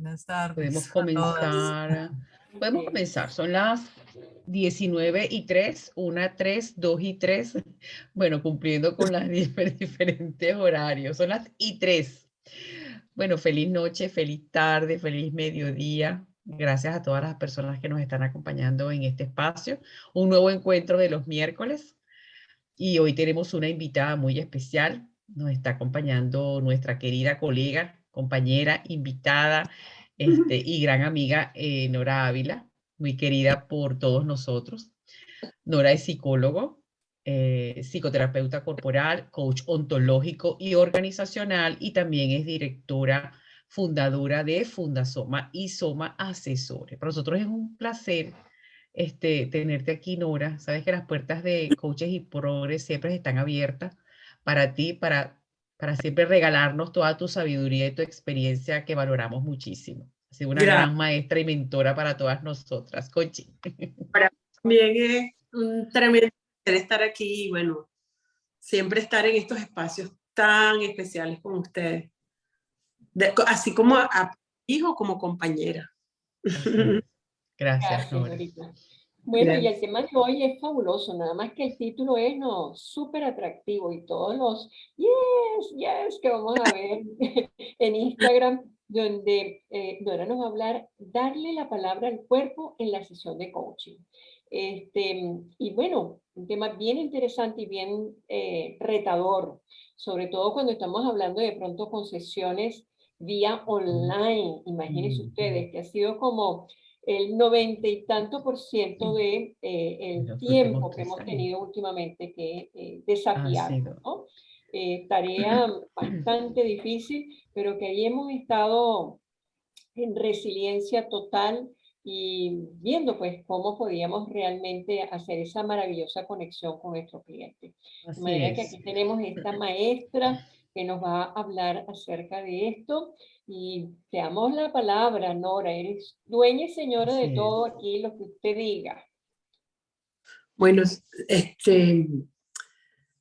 Buenas tardes Podemos a todas. comenzar. Son las 19:03, 1, 3, 2 y 3. Bueno, cumpliendo con las diferentes horarios. Son las y 3. Bueno, feliz noche, feliz tarde, feliz mediodía. Gracias a todas las personas que nos están acompañando en este espacio. Un nuevo encuentro de los miércoles. Y hoy tenemos una invitada muy especial. Nos está acompañando nuestra querida colega, compañera, invitada, y gran amiga Nora Ávila, muy querida por todos nosotros. Nora es psicólogo, psicoterapeuta corporal, coach ontológico y organizacional, y también es directora fundadora de Fundasoma y Soma Asesores. Para nosotros es un placer tenerte aquí, Nora. Sabes que las puertas de Coaches y Progres siempre están abiertas para ti, para siempre regalarnos toda tu sabiduría y tu experiencia que valoramos muchísimo. Has sido una Gracias. gran maestra y mentora para todas nosotras, Cochi. Para mí también es un tremendo placer estar aquí y bueno, siempre estar en estos espacios tan especiales con ustedes. Así como a hijo, como compañera. Así es. Gracias, Gracias, Nora. Norita. Bueno, y Gracias. el tema de hoy es fabuloso, nada más que el título es súper atractivo y todos los yes que vamos a ver en Instagram, donde Nora nos va a hablar, darle la palabra al cuerpo en la sesión de coaching. Y bueno, un tema bien interesante y bien retador, sobre todo cuando estamos hablando de pronto con sesiones vía online. Imagínense ustedes que ha sido como el 90 y tanto % de el Los tiempo últimos que 3 hemos años. tenido últimamente que Ha desafiar, sido. ¿no? Tarea bastante difícil, pero que ahí hemos estado en resiliencia total y viendo pues cómo podíamos realmente hacer esa maravillosa conexión con nuestro cliente. De Así manera que es. aquí tenemos esta maestra que nos va a hablar acerca de esto y te damos la palabra, Nora, eres dueña y señora de Así todo es. aquí, lo que usted diga. Bueno,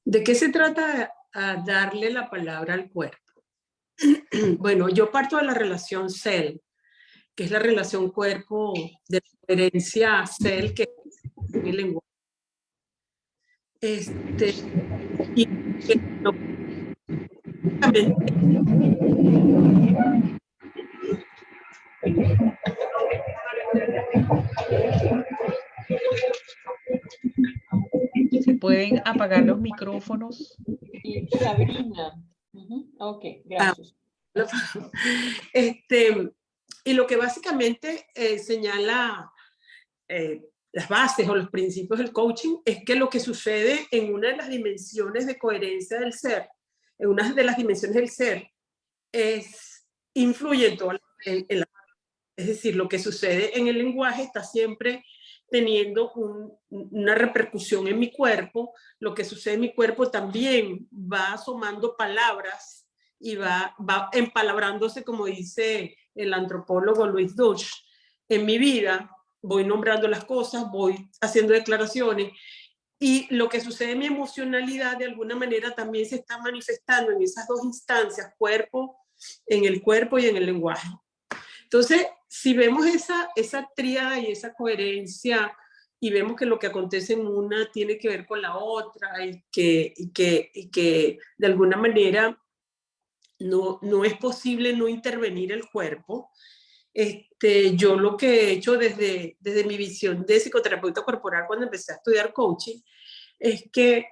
¿de qué se trata a darle la palabra al cuerpo? Bueno, yo parto de la relación cel, que es la relación cuerpo de referencia a cel, que es mi lenguaje. Y ¿Se pueden apagar los micrófonos? Y Sabrina. Ok, gracias. y lo que básicamente señala las bases o los principios del coaching es que lo que sucede en una de las dimensiones de coherencia del ser, en una de las dimensiones del ser, influye en toda es decir, lo que sucede en el lenguaje está siempre teniendo una repercusión en mi cuerpo. Lo que sucede en mi cuerpo también va asomando palabras y va empalabrándose, como dice el antropólogo Louis Deutsch. En mi vida voy nombrando las cosas, voy haciendo declaraciones y lo que sucede en mi emocionalidad de alguna manera también se está manifestando en esas dos instancias, en el cuerpo y en el lenguaje. Entonces, si vemos esa tríada y esa coherencia y vemos que lo que acontece en una tiene que ver con la otra y que de alguna manera no es posible no intervenir el cuerpo, yo lo que he hecho desde mi visión de psicoterapeuta corporal cuando empecé a estudiar coaching es que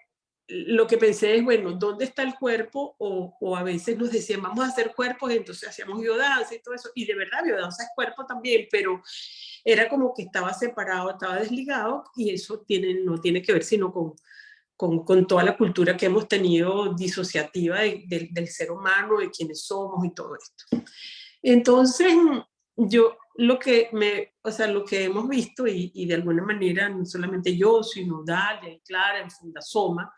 lo que pensé es, bueno, ¿dónde está el cuerpo? O a veces nos decían, vamos a hacer cuerpos, y entonces hacíamos biodanza y todo eso. Y de verdad, biodanza es cuerpo también, pero era como que estaba separado, estaba desligado, y eso no tiene que ver sino con toda la cultura que hemos tenido disociativa del ser humano, de quienes somos y todo esto. Entonces, lo que hemos visto y de alguna manera no solamente yo, sino Dalia y Clara en Fundasoma,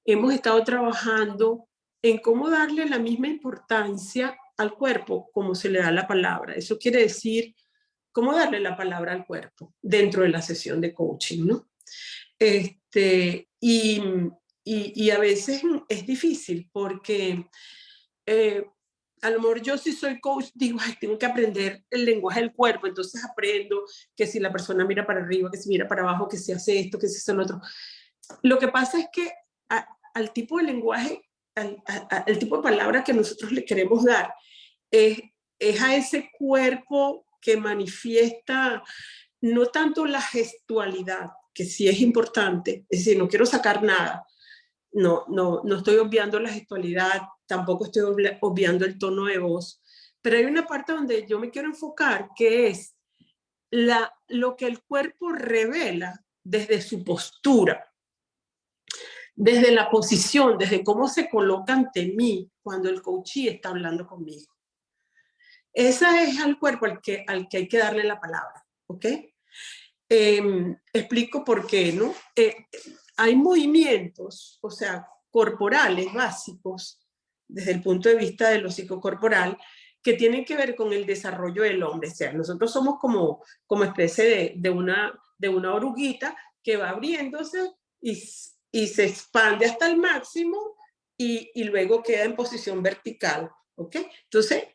hemos estado trabajando en cómo darle la misma importancia al cuerpo como se le da la palabra. Eso quiere decir cómo darle la palabra al cuerpo dentro de la sesión de coaching, ¿no? Y a veces es difícil porque a lo mejor yo si soy coach digo, ay, tengo que aprender el lenguaje del cuerpo, entonces aprendo que si la persona mira para arriba, que si mira para abajo, que si hace esto, que si hace lo otro. Lo que pasa es que al tipo de lenguaje, al tipo de palabra que nosotros le queremos dar, es a ese cuerpo que manifiesta no tanto la gestualidad, que sí es importante, es decir, no quiero sacar nada, no estoy obviando la gestualidad, tampoco estoy obviando el tono de voz, pero hay una parte donde yo me quiero enfocar, que es lo que el cuerpo revela desde su postura, desde la posición, desde cómo se coloca ante mí cuando el coachee está hablando conmigo. Ese es al cuerpo al que hay que darle la palabra, ¿ok? Explico por qué, ¿no? Hay movimientos, o sea, corporales básicos, desde el punto de vista de lo psicocorporal, que tienen que ver con el desarrollo del hombre. O sea, nosotros somos como especie de una oruguita que va abriéndose y se expande hasta el máximo y luego queda en posición vertical, ¿ok? Entonces,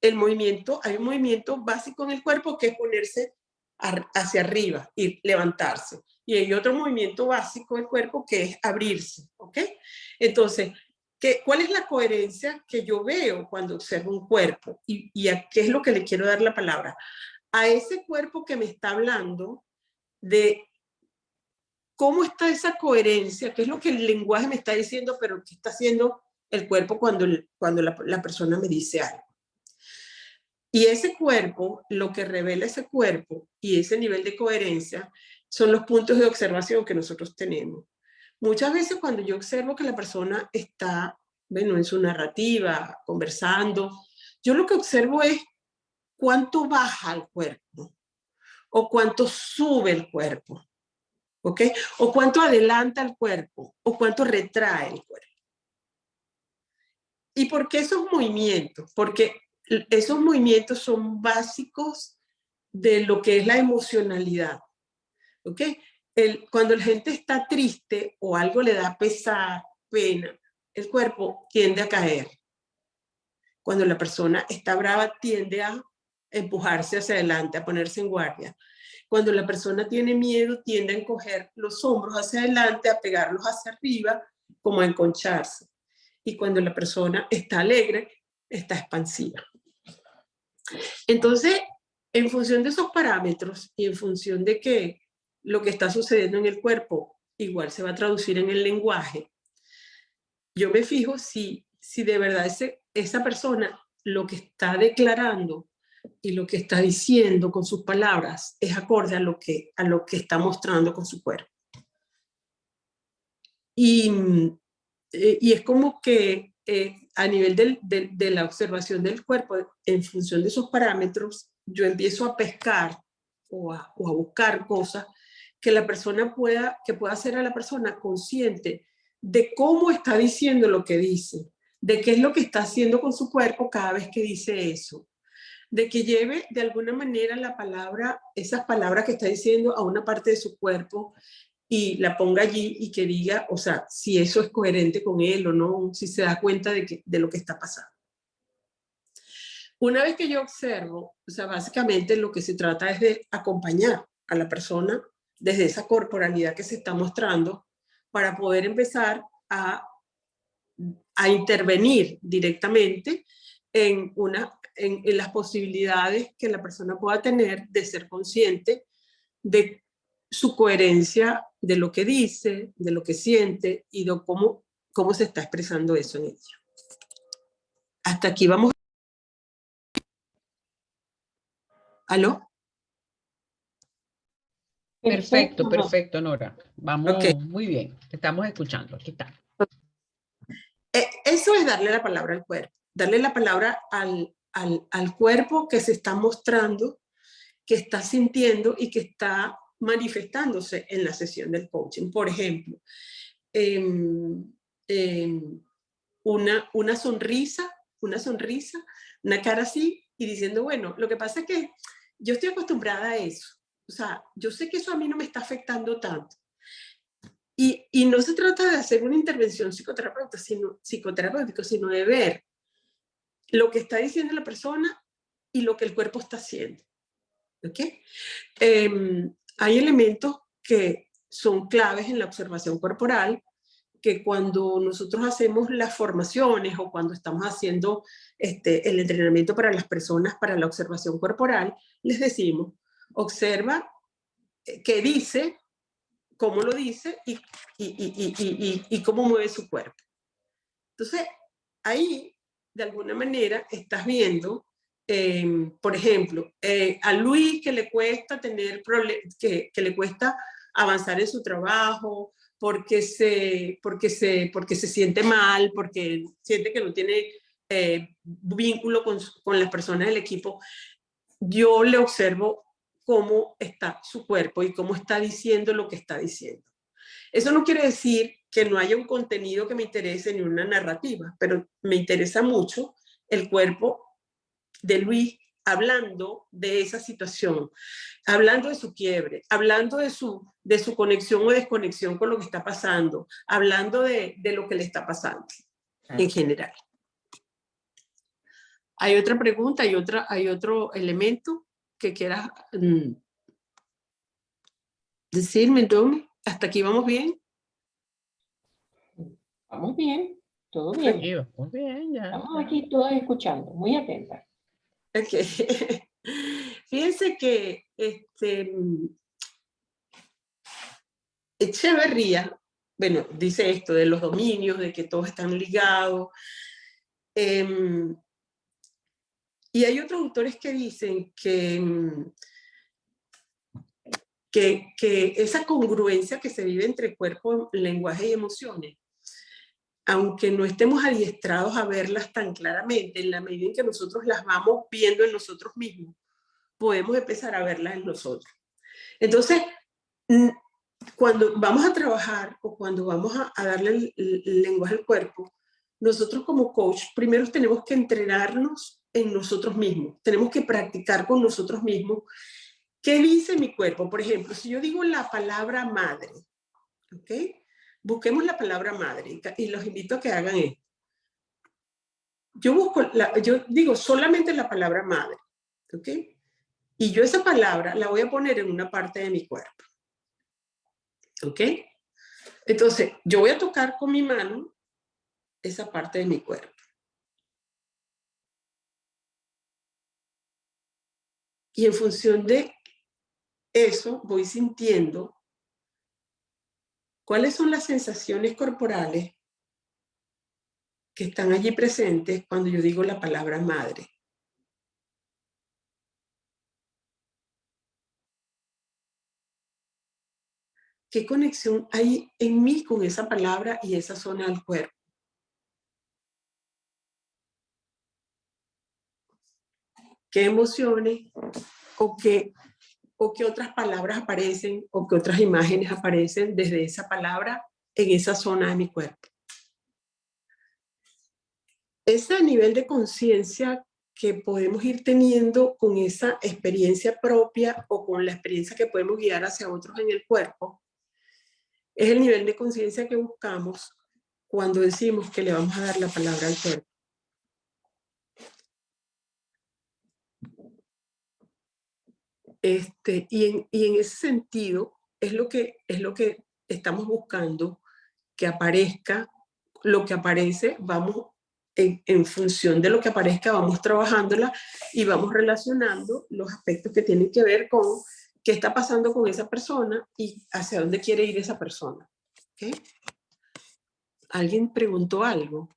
hay un movimiento básico en el cuerpo que es ponerse hacia arriba y levantarse. Y hay otro movimiento básico del cuerpo que es abrirse, ¿ok? Entonces, ¿cuál es la coherencia que yo veo cuando observo un cuerpo? ¿Y a qué es lo que le quiero dar la palabra? A ese cuerpo que me está hablando de cómo está esa coherencia, qué es lo que el lenguaje me está diciendo, pero qué está haciendo el cuerpo cuando la persona me dice algo. Y ese cuerpo, lo que revela ese cuerpo y ese nivel de coherencia son los puntos de observación que nosotros tenemos. Muchas veces cuando yo observo que la persona está, bueno, en su narrativa, conversando, yo lo que observo es cuánto baja el cuerpo o cuánto sube el cuerpo, ¿ok? O cuánto adelanta el cuerpo o cuánto retrae el cuerpo. ¿Y por qué esos movimientos? Porque esos movimientos son básicos de lo que es la emocionalidad, ¿ok? Cuando la gente está triste o algo le da pesar, pena, el cuerpo tiende a caer. Cuando la persona está brava, tiende a empujarse hacia adelante, a ponerse en guardia. Cuando la persona tiene miedo, tiende a encoger los hombros hacia adelante, a pegarlos hacia arriba, como a enconcharse. Y cuando la persona está alegre, está expansiva. Entonces, en función de esos parámetros y en función de que lo que está sucediendo en el cuerpo igual se va a traducir en el lenguaje, yo me fijo si de verdad esa persona lo que está declarando y lo que está diciendo con sus palabras es acorde a lo que está mostrando con su cuerpo. Y es como que a nivel de la observación del cuerpo, en función de esos parámetros, yo empiezo a pescar o a buscar cosas que la persona pueda hacer a la persona consciente de cómo está diciendo lo que dice, de qué es lo que está haciendo con su cuerpo cada vez que dice eso, de que lleve de alguna manera la palabra, esas palabras que está diciendo a una parte de su cuerpo y la ponga allí y que diga, o sea, si eso es coherente con él o no, si se da cuenta de lo que está pasando. Una vez que yo observo, o sea, básicamente lo que se trata es de acompañar a la persona desde esa corporalidad que se está mostrando para poder empezar a intervenir directamente en las posibilidades que la persona pueda tener de ser consciente de su coherencia de lo que dice, de lo que siente y de cómo se está expresando eso en ella. Hasta aquí vamos. ¿Aló? Perfecto, perfecto, Nora. Vamos, okay. Muy bien. Te estamos escuchando. Aquí está. Eso es darle la palabra al cuerpo. Darle la palabra al cuerpo que se está mostrando, que está sintiendo y que está manifestándose en la sesión del coaching. Por ejemplo, una sonrisa, una cara así y diciendo, bueno, lo que pasa es que yo estoy acostumbrada a eso. O sea, yo sé que eso a mí no me está afectando tanto. Y no se trata de hacer una intervención psicoterapéutica, sino de ver lo que está diciendo la persona y lo que el cuerpo está haciendo. ¿Ok? Hay elementos que son claves en la observación corporal, que cuando nosotros hacemos las formaciones o cuando estamos haciendo el entrenamiento para las personas para la observación corporal, les decimos, observa qué dice, cómo lo dice y cómo mueve su cuerpo. Entonces, ahí, de alguna manera, estás viendo, por ejemplo, a Luis que le cuesta tener que le cuesta avanzar en su trabajo, porque se siente mal, porque siente que no tiene vínculo con las personas del equipo. Yo le observo cómo está su cuerpo y cómo está diciendo lo que está diciendo. Eso no quiere decir que no haya un contenido que me interese ni una narrativa, pero me interesa mucho el cuerpo de Luis hablando de esa situación, hablando de su quiebre, hablando de su conexión o desconexión con lo que está pasando, hablando de lo que le está pasando en general. ¿Hay otra pregunta? ¿Hay otro elemento que quieras decirme, Domi? ¿Hasta aquí vamos bien? Vamos bien, todo bien. Sí, vamos bien, ya. Estamos aquí todos escuchando, muy atentas. Okay. Fíjense que Echeverría, bueno, dice esto de los dominios, de que todos están ligados. Y hay otros autores que dicen que esa congruencia que se vive entre cuerpo, lenguaje y emociones, aunque no estemos adiestrados a verlas tan claramente, en la medida en que nosotros las vamos viendo en nosotros mismos, podemos empezar a verlas en nosotros. Entonces, cuando vamos a trabajar o cuando vamos a darle el lenguaje al cuerpo, nosotros como coach primero tenemos que entrenarnos en nosotros mismos, tenemos que practicar con nosotros mismos. ¿Qué dice mi cuerpo? Por ejemplo, si yo digo la palabra madre, ¿ok? Busquemos la palabra madre y los invito a que hagan esto. Yo digo solamente la palabra madre, ¿ok? Y yo esa palabra la voy a poner en una parte de mi cuerpo, ¿ok? Entonces, yo voy a tocar con mi mano esa parte de mi cuerpo. Y en función de eso, voy sintiendo cuáles son las sensaciones corporales que están allí presentes cuando yo digo la palabra madre. ¿Qué conexión hay en mí con esa palabra y esa zona del cuerpo? ¿Qué emociones o qué otras palabras aparecen o qué otras imágenes aparecen desde esa palabra en esa zona de mi cuerpo? Ese nivel de conciencia que podemos ir teniendo con esa experiencia propia o con la experiencia que podemos guiar hacia otros en el cuerpo, es el nivel de conciencia que buscamos cuando decimos que le vamos a dar la palabra al cuerpo. Y en ese sentido es lo que estamos buscando, que aparezca lo que aparece, vamos en función de lo que aparezca, vamos trabajándola y vamos relacionando los aspectos que tienen que ver con qué está pasando con esa persona y hacia dónde quiere ir esa persona. ¿Okay? ¿Alguien preguntó algo?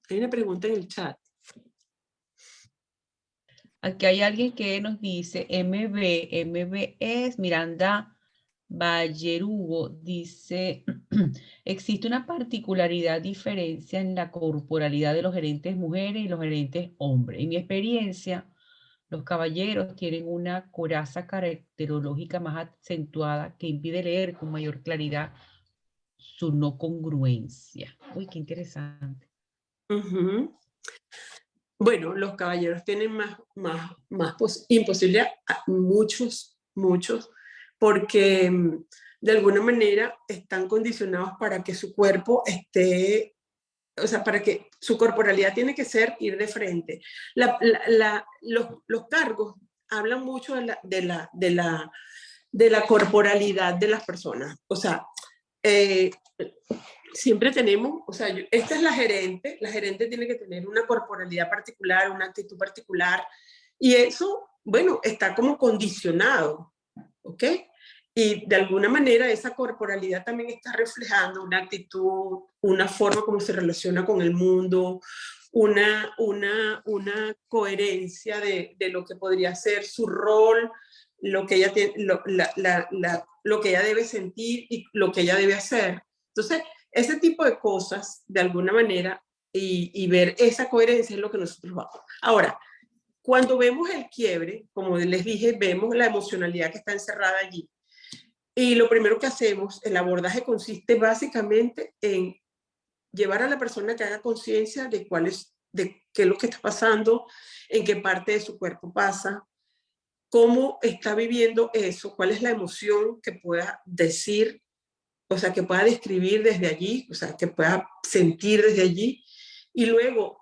Hay una pregunta en el chat. Aquí hay alguien que nos dice, MB es Miranda Vallerugo, dice, existe una particularidad diferencia en la corporalidad de los gerentes mujeres y los gerentes hombres. En mi experiencia, los caballeros tienen una coraza caracterológica más acentuada que impide leer con mayor claridad su no congruencia. Uy, qué interesante. Bueno, los caballeros tienen más imposibilidad, muchos, porque de alguna manera están condicionados para que su cuerpo esté, o sea, para que su corporalidad tiene que ser ir de frente. Los cargos hablan mucho de la corporalidad de las personas. O sea, siempre tenemos, o sea, esta es la gerente tiene que tener una corporalidad particular, una actitud particular, y eso, bueno, está como condicionado, ¿ok? Y de alguna manera esa corporalidad también está reflejando una actitud, una forma como se relaciona con el mundo, una coherencia de lo que podría ser su rol, lo que ella tiene, lo que ella debe sentir y lo que ella debe hacer. Entonces, ese tipo de cosas, de alguna manera, y ver esa coherencia es lo que nosotros vamos. Ahora, cuando vemos el quiebre, como les dije, vemos la emocionalidad que está encerrada allí. Y lo primero que hacemos, el abordaje consiste básicamente en llevar a la persona que haga conciencia de qué es lo que está pasando, en qué parte de su cuerpo pasa, cómo está viviendo eso, cuál es la emoción que pueda decir, o sea, que pueda describir desde allí, o sea, que pueda sentir desde allí. Y luego,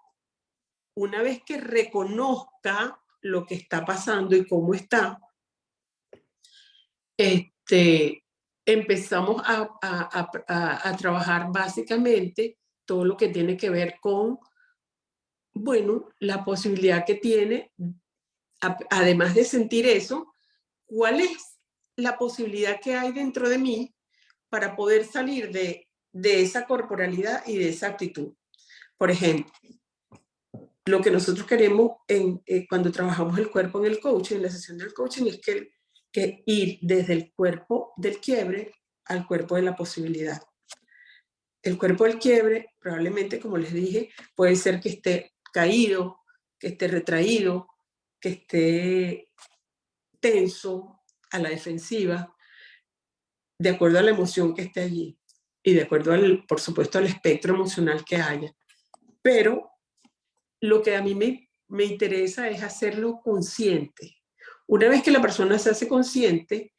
una vez que reconozca lo que está pasando y cómo está, empezamos a trabajar básicamente todo lo que tiene que ver con, bueno, la posibilidad que tiene, además de sentir eso, cuál es la posibilidad que hay dentro de mí para poder salir de esa corporalidad y de esa actitud. Por ejemplo, lo que nosotros queremos cuando trabajamos el cuerpo en el coaching, en la sesión del coaching, es que ir desde el cuerpo del quiebre al cuerpo de la posibilidad. El cuerpo del quiebre, probablemente, como les dije, puede ser que esté caído, que esté retraído, que esté tenso, a la defensiva, de acuerdo a la emoción que esté allí y de acuerdo, por supuesto, al espectro emocional que haya. Pero lo que a mí me interesa es hacerlo consciente. Una vez que la persona se hace consciente,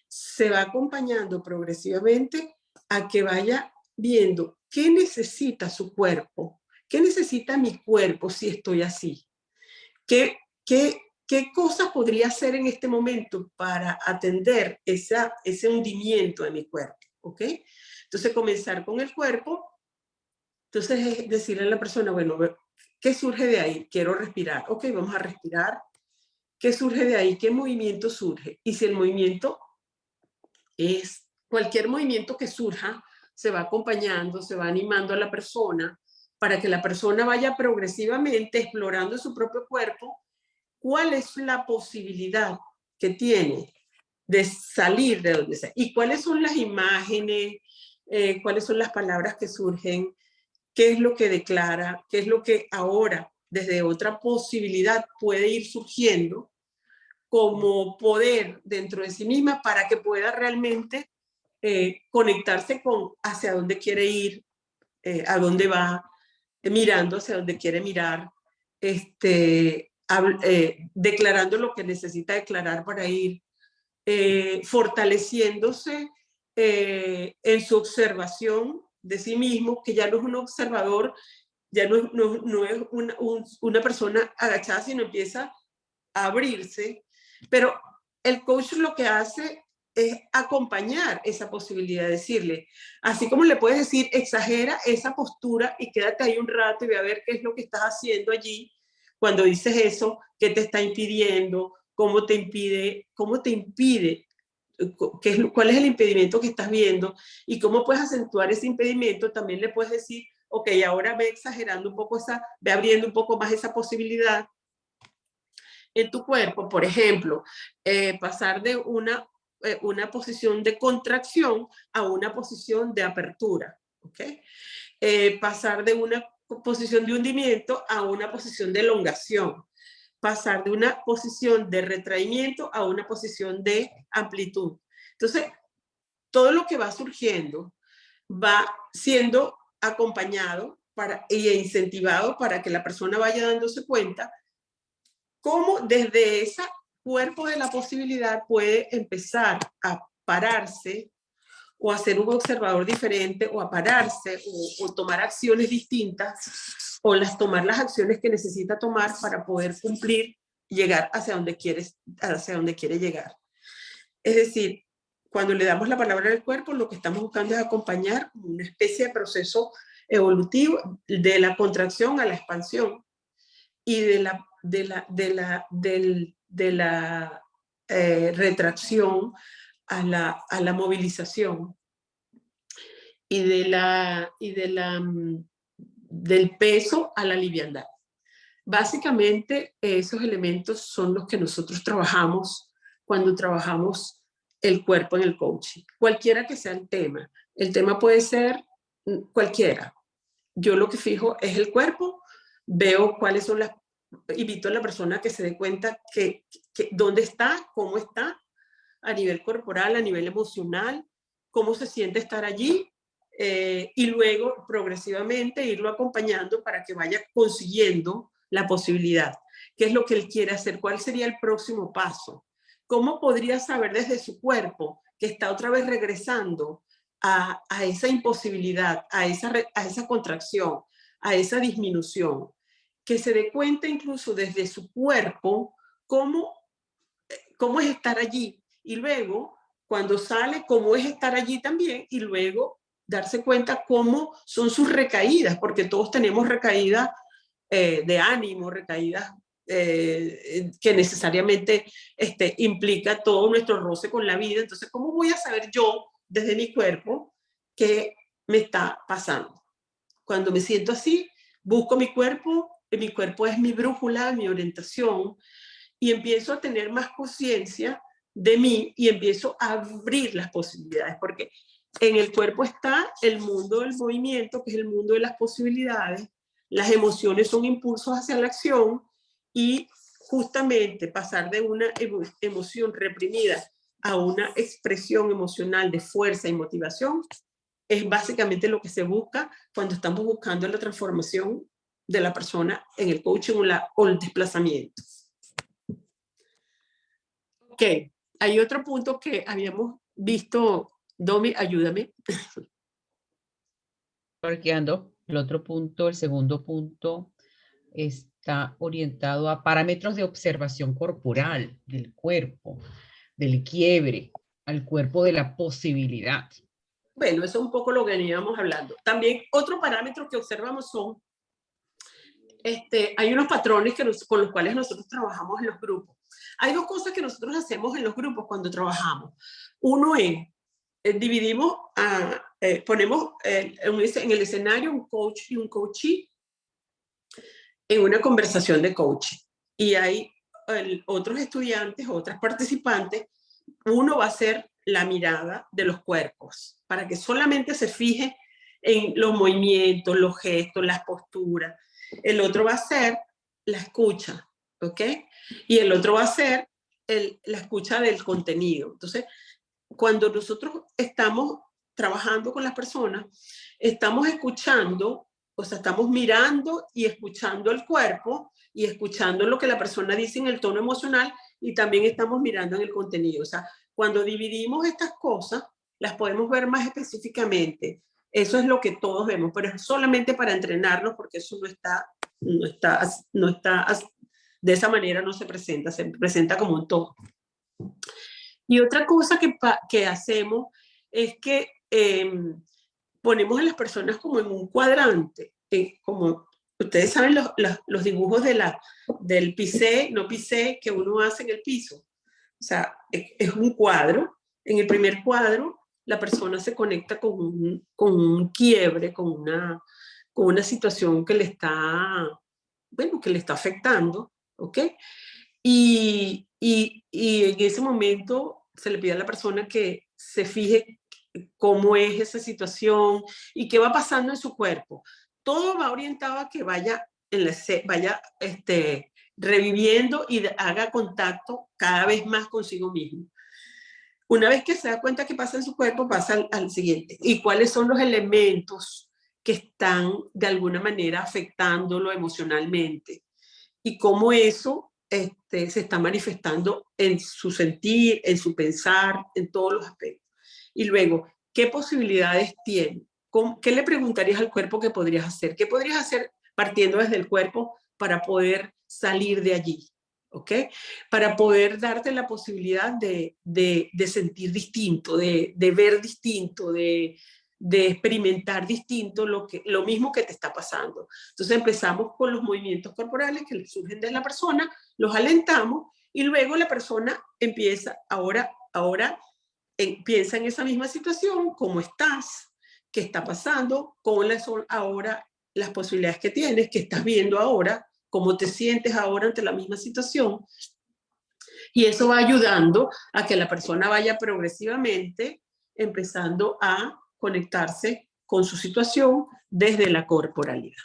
se va acompañando progresivamente a que vaya viendo qué necesita su cuerpo, qué necesita mi cuerpo si estoy así, qué cosas podría hacer en este momento para atender ese hundimiento de mi cuerpo, ¿ok? Entonces, comenzar con el cuerpo, entonces es decirle a la persona, bueno, ¿qué surge de ahí? Quiero respirar. Ok, vamos a respirar. ¿Qué surge de ahí? ¿Qué movimiento surge? Y si el movimiento es cualquier movimiento que surja, se va acompañando, se va animando a la persona para que la persona vaya progresivamente explorando su propio cuerpo. ¿Cuál es la posibilidad que tiene de salir de donde sea? ¿Y cuáles son las imágenes? ¿Cuáles son las palabras que surgen? ¿Qué es lo que declara? ¿Qué es lo que ahora, desde otra posibilidad, puede ir surgiendo como poder dentro de sí misma para que pueda realmente conectarse con hacia dónde quiere ir, a dónde va, mirando hacia dónde quiere mirar, declarando lo que necesita declarar para ir, fortaleciéndose en su observación de sí mismo, que ya no es un observador, ya no es una persona agachada, sino empieza a abrirse. Pero el coach lo que hace es acompañar esa posibilidad, decirle, así como le puedes decir, exagera esa postura y quédate ahí un rato y ve a ver qué es lo que estás haciendo allí. Cuando dices eso, ¿qué te está impidiendo? ¿Cómo te impide? ¿Cuál es el impedimento que estás viendo? Y cómo puedes acentuar ese impedimento. También le puedes decir, ok, ahora ve exagerando un poco ve abriendo un poco más esa posibilidad en tu cuerpo. Por ejemplo, pasar de una posición de contracción a una posición de apertura, ¿ok? Pasar de una posición de hundimiento a una posición de elongación, pasar de una posición de retraimiento a una posición de amplitud. Entonces, todo lo que va surgiendo va siendo acompañado e incentivado para que la persona vaya dándose cuenta cómo desde ese cuerpo de la posibilidad puede empezar a pararse o a ser un observador diferente, o a pararse, o tomar acciones distintas, o tomar las acciones que necesita tomar para poder cumplir y llegar hacia donde quiere llegar. Es decir, cuando le damos la palabra al cuerpo, lo que estamos buscando es acompañar una especie de proceso evolutivo de la contracción a la expansión y de la retracción a la movilización y del peso a la liviandad. Básicamente, esos elementos son los que nosotros trabajamos cuando trabajamos el cuerpo en el coaching, cualquiera que sea el tema. El tema puede ser cualquiera. Yo lo que fijo es el cuerpo, veo cuáles son invito a la persona a que se dé cuenta que dónde está, cómo está, a nivel corporal, a nivel emocional, cómo se siente estar allí, y luego progresivamente irlo acompañando para que vaya consiguiendo la posibilidad. ¿Qué es lo que él quiere hacer? ¿Cuál sería el próximo paso? ¿Cómo podría saber desde su cuerpo que está otra vez regresando a esa imposibilidad, a esa contracción, a esa disminución? Que se dé cuenta incluso desde su cuerpo cómo es estar allí. Y luego, cuando sale, cómo es estar allí también. Y luego darse cuenta cómo son sus recaídas, porque todos tenemos recaídas de ánimo, recaídas que necesariamente implica todo nuestro roce con la vida. Entonces, ¿cómo voy a saber yo desde mi cuerpo qué me está pasando? Cuando me siento así, busco mi cuerpo es mi brújula, mi orientación, y empiezo a tener más conciencia de mí y empiezo a abrir las posibilidades, porque en el cuerpo está el mundo del movimiento, que es el mundo de las posibilidades. Las emociones son impulsos hacia la acción, y justamente pasar de una emoción reprimida a una expresión emocional de fuerza y motivación es básicamente lo que se busca cuando estamos buscando la transformación de la persona en el coaching o el desplazamiento. Ok, hay otro punto que habíamos visto. Domi, ayúdame. Parqueando. El otro punto, el segundo punto, está orientado a parámetros de observación corporal del cuerpo, del quiebre, al cuerpo de la posibilidad. Bueno, eso es un poco lo que veníamos hablando. También otro parámetro que observamos son, hay unos patrones con los cuales nosotros trabajamos en los grupos. Hay dos cosas que nosotros hacemos en los grupos cuando trabajamos. Uno es, dividimos, ponemos en el escenario un coach y un coachee en una conversación de coaching. Y hay otros estudiantes, otras participantes. Uno va a ser la mirada de los cuerpos, para que solamente se fije en los movimientos, los gestos, las posturas. El otro va a ser la escucha, ¿ok? Y el otro va a ser la escucha del contenido. Entonces, cuando nosotros estamos trabajando con las personas, estamos escuchando, o sea, estamos mirando y escuchando el cuerpo y escuchando lo que la persona dice en el tono emocional, y también estamos mirando en el contenido. O sea, cuando dividimos estas cosas, las podemos ver más específicamente. Eso es lo que todos vemos, pero es solamente para entrenarnos, porque eso no está, de esa manera no se presenta como un todo. Y otra cosa que hacemos es que ponemos a las personas como en un cuadrante, como ustedes saben los dibujos del pisé, no pisé, que uno hace en el piso. O sea, es un cuadro. En el primer cuadro, la persona se conecta con un quiebre, con una situación que le está afectando, ¿ok? Y en ese momento se le pide a la persona que se fije cómo es esa situación y qué va pasando en su cuerpo. Todo va orientado a que vaya reviviendo y haga contacto cada vez más consigo mismo. Una vez que se da cuenta que pasa en su cuerpo, pasa al siguiente. ¿Y cuáles son los elementos que están de alguna manera afectándolo emocionalmente? Y cómo eso se está manifestando en su sentir, en su pensar, en todos los aspectos. Y luego, ¿qué posibilidades tiene? ¿Qué le preguntarías al cuerpo que podrías hacer? ¿Qué podrías hacer partiendo desde el cuerpo para poder salir de allí? ¿Ok? Para poder darte la posibilidad de sentir distinto, de ver distinto, de experimentar distinto lo mismo que te está pasando. Entonces empezamos con los movimientos corporales que surgen de la persona, los alentamos y luego la persona empieza, ahora piensa en esa misma situación, cómo estás, qué está pasando, cuáles son ahora las posibilidades que tienes, qué estás viendo ahora, cómo te sientes ahora ante la misma situación. Y eso va ayudando a que la persona vaya progresivamente empezando a conectarse con su situación desde la corporalidad.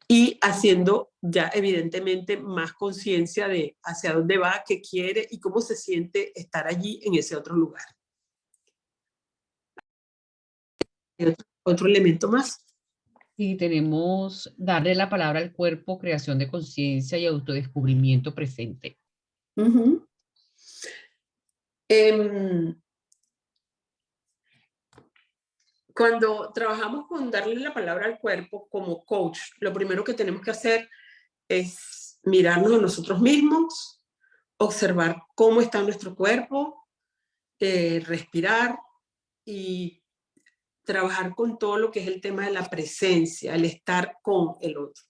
Y haciendo ya evidentemente más conciencia de hacia dónde va, qué quiere y cómo se siente estar allí en ese otro lugar. Otro elemento más. Y tenemos darle la palabra al cuerpo, creación de conciencia y autodescubrimiento presente. Cuando trabajamos con darle la palabra al cuerpo como coach, lo primero que tenemos que hacer es mirarnos a nosotros mismos, observar cómo está nuestro cuerpo, respirar y trabajar con todo lo que es el tema de la presencia, el estar con el otro.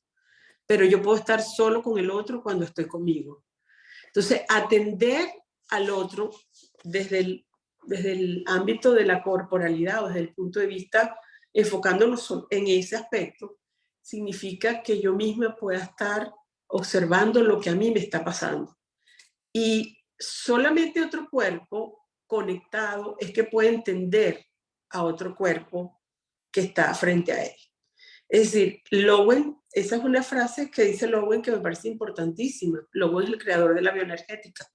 Pero yo puedo estar solo con el otro cuando estoy conmigo. Entonces, atender al otro desde el ámbito de la corporalidad o desde el punto de vista enfocándonos en ese aspecto, significa que yo misma pueda estar observando lo que a mí me está pasando. Y solamente otro cuerpo conectado es que puede entender a otro cuerpo que está frente a él. Es decir, Lowen, esa es una frase que dice Lowen que me parece importantísima. Lowen es el creador de la bioenergética.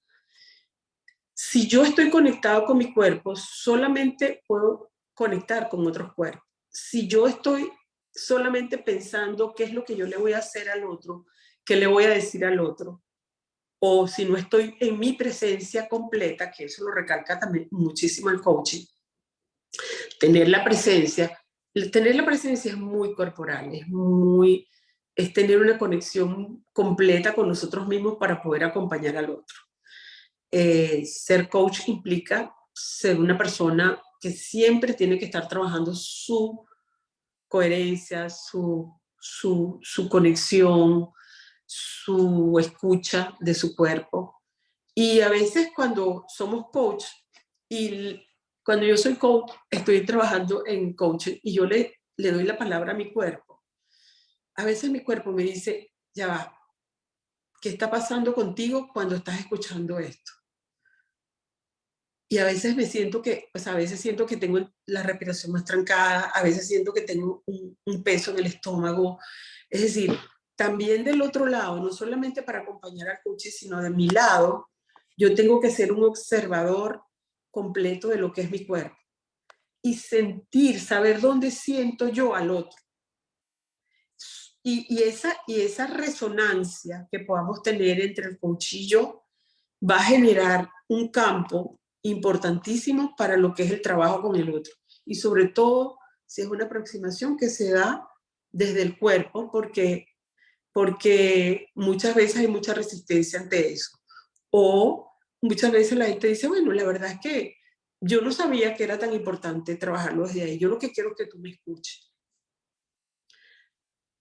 Si yo estoy conectado con mi cuerpo, solamente puedo conectar con otros cuerpos. Si yo estoy solamente pensando qué es lo que yo le voy a hacer al otro, qué le voy a decir al otro, o si no estoy en mi presencia completa, que eso lo recalca también muchísimo el coaching, tener la presencia es muy corporal, es tener una conexión completa con nosotros mismos para poder acompañar al otro. Ser coach implica ser una persona que siempre tiene que estar trabajando su coherencia, su conexión, su escucha de su cuerpo. Y a veces cuando somos coach y cuando yo soy coach, estoy trabajando en coaching y yo le doy la palabra a mi cuerpo. A veces mi cuerpo me dice, ya va, ¿qué está pasando contigo cuando estás escuchando esto? Y a veces siento que tengo la respiración más trancada, a veces siento que tengo un peso en el estómago. Es decir, también del otro lado, no solamente para acompañar al coach, sino de mi lado, yo tengo que ser un observador completo de lo que es mi cuerpo. Y saber dónde siento yo al otro. Y esa resonancia que podamos tener entre el coach y yo va a generar un campo importantísimo para lo que es el trabajo con el otro. Y sobre todo, si es una aproximación que se da desde el cuerpo, porque muchas veces hay mucha resistencia ante eso. O muchas veces la gente dice, bueno, la verdad es que yo no sabía que era tan importante trabajarlo desde ahí. Yo lo que quiero es que tú me escuches.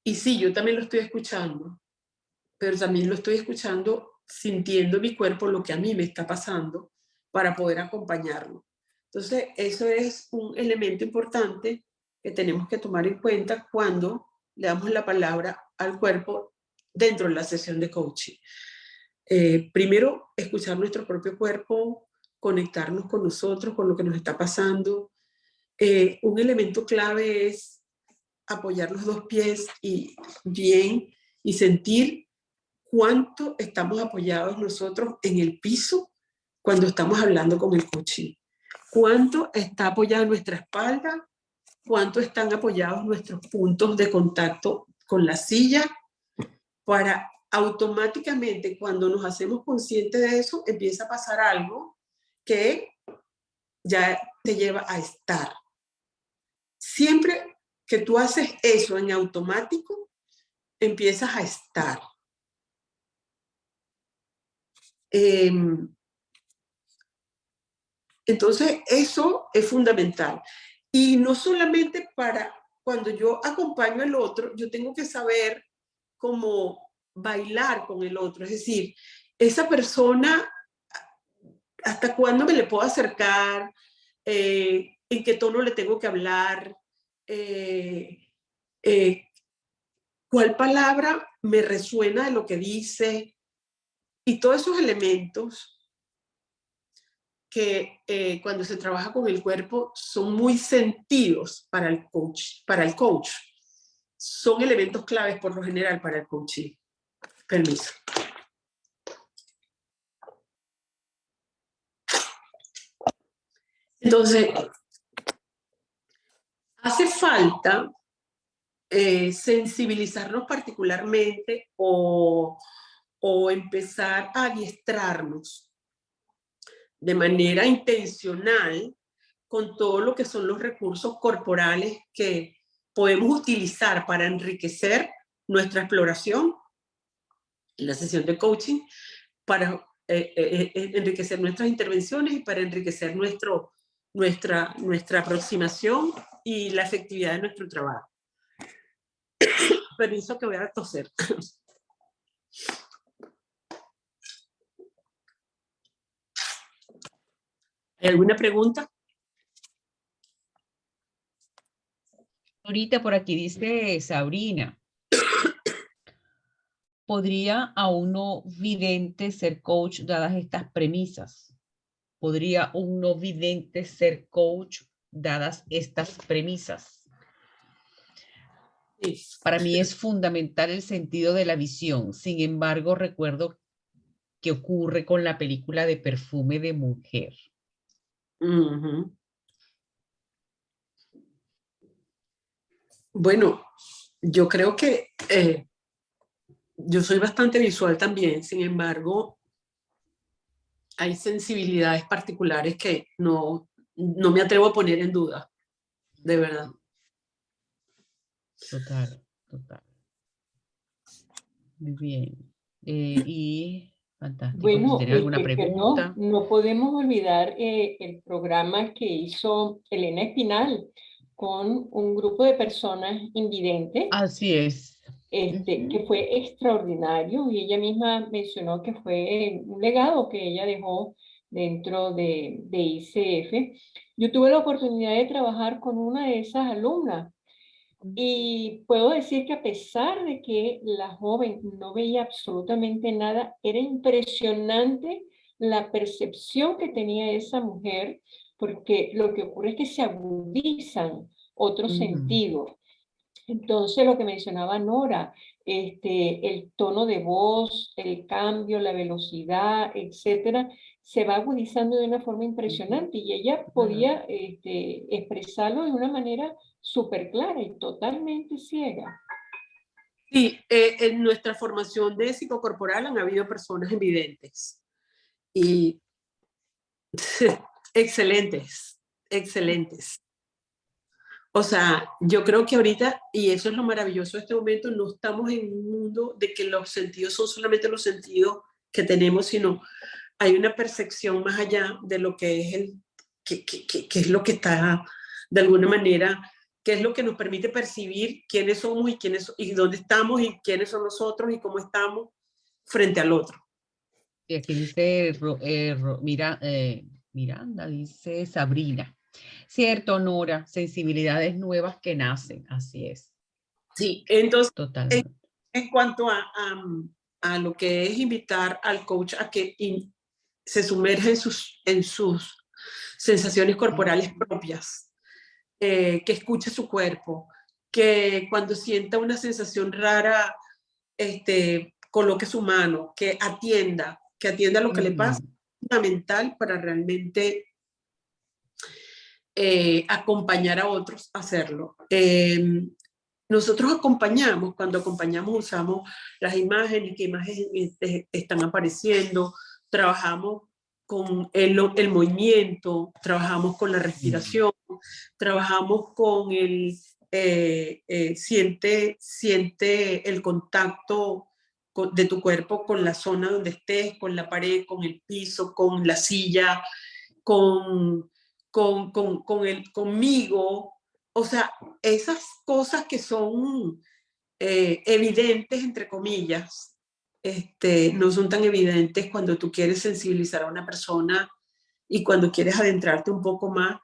Y sí, yo también lo estoy escuchando, pero también lo estoy escuchando sintiendo mi cuerpo lo que a mí me está pasando para poder acompañarlo. Entonces, eso es un elemento importante que tenemos que tomar en cuenta cuando le damos la palabra al cuerpo dentro de la sesión de coaching. Primero, escuchar nuestro propio cuerpo, conectarnos con nosotros, con lo que nos está pasando. Un elemento clave es apoyar los dos pies y sentir cuánto estamos apoyados nosotros en el piso cuando estamos hablando con el coaching. Cuánto está apoyada nuestra espalda, cuánto están apoyados nuestros puntos de contacto con la silla, para automáticamente cuando nos hacemos conscientes de eso, empieza a pasar algo que ya te lleva a estar. Siempre que tú haces eso en automático, empiezas a estar. Entonces, eso es fundamental. Y no solamente para cuando yo acompaño al otro, yo tengo que saber cómo bailar con el otro. Es decir, esa persona, ¿hasta cuándo me le puedo acercar? ¿En qué tono le tengo que hablar? ¿Cuál palabra me resuena de lo que dice? Y todos esos elementos que cuando se trabaja con el cuerpo son muy sentidos para el coach. Son elementos claves por lo general para el coaching. Permiso. Entonces, hace falta sensibilizarnos particularmente o empezar a adiestrarnos de manera intencional con todo lo que son los recursos corporales que podemos utilizar para enriquecer nuestra exploración en la sesión de coaching, para enriquecer nuestras intervenciones y para enriquecer nuestra aproximación y la efectividad de nuestro trabajo. Permiso que voy a toser. ¿Hay alguna pregunta? Ahorita por aquí dice Sabrina, ¿podría a un no vidente ser coach dadas estas premisas? ¿Podría un no vidente ser coach dadas estas premisas? Sí. Para mí es fundamental el sentido de la visión. Sin embargo, recuerdo que ocurre con la película de Perfume de Mujer. Uh-huh. Bueno, yo creo que yo soy bastante visual también, sin embargo, hay sensibilidades particulares que no me atrevo a poner en duda, de verdad. Total. Muy bien. Y fantástico. Bueno, Si tienen alguna pregunta. perdón, no podemos olvidar el programa que hizo Elena Espinal con un grupo de personas invidentes. Así es. Que fue extraordinario, y ella misma mencionó que fue un legado que ella dejó dentro de ICF. Yo tuve la oportunidad de trabajar con una de esas alumnas y puedo decir que a pesar de que la joven no veía absolutamente nada, era impresionante la percepción que tenía esa mujer, porque lo que ocurre es que se agudizan otros sentidos. Entonces, lo que mencionaba Nora, el tono de voz, el cambio, la velocidad, etcétera, se va agudizando de una forma impresionante, y ella podía expresarlo de una manera súper clara y totalmente ciega. Sí, en nuestra formación de psicocorporal han habido personas invidentes y excelentes. O sea, yo creo que ahorita, y eso es lo maravilloso de este momento, no estamos en un mundo de que los sentidos son solamente los sentidos que tenemos, sino hay una percepción más allá de lo que es que es lo que está, de alguna manera, que es lo que nos permite percibir quiénes somos y dónde estamos y quiénes son nosotros y cómo estamos frente al otro. Y aquí dice Miranda, dice Sabrina. Cierto, Nora, sensibilidades nuevas que nacen, así es. Sí, entonces, totalmente. En cuanto a lo que es invitar al coach a que se sumerja en sus sensaciones corporales propias, que escuche su cuerpo, que cuando sienta una sensación rara, coloque su mano, que atienda lo que le pasa, es fundamental para realmente acompañar a otros a hacerlo. Nosotros acompañamos, cuando acompañamos usamos las imágenes, qué imágenes están apareciendo, trabajamos con el movimiento, trabajamos con la respiración, trabajamos con el siente el contacto de tu cuerpo con la zona donde estés, con la pared, con el piso, con la silla, conmigo. O sea, esas cosas que son evidentes, entre comillas, no son tan evidentes cuando tú quieres sensibilizar a una persona y cuando quieres adentrarte un poco más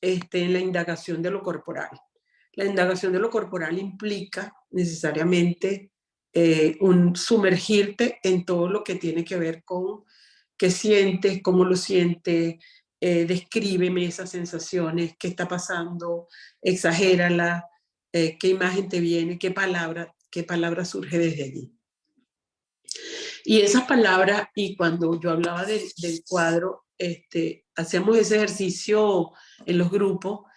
en la indagación de lo corporal. La indagación de lo corporal implica necesariamente sumergirte en todo lo que tiene que ver con qué sientes, cómo lo sientes, descríbeme esas sensaciones, qué está pasando, exagérala, qué imagen te viene, qué palabra surge desde allí. Y esas palabras, y cuando yo hablaba del cuadro, hacíamos ese ejercicio en los grupos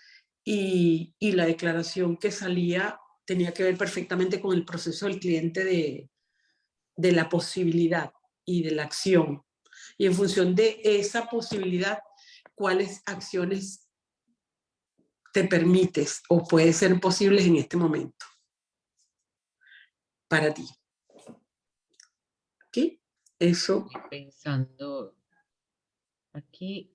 y la declaración que salía tenía que ver perfectamente con el proceso del cliente de la posibilidad y de la acción. Y en función de esa posibilidad, ¿cuáles acciones te permites o pueden ser posibles en este momento para ti? ¿Ok? Eso. Estoy pensando aquí,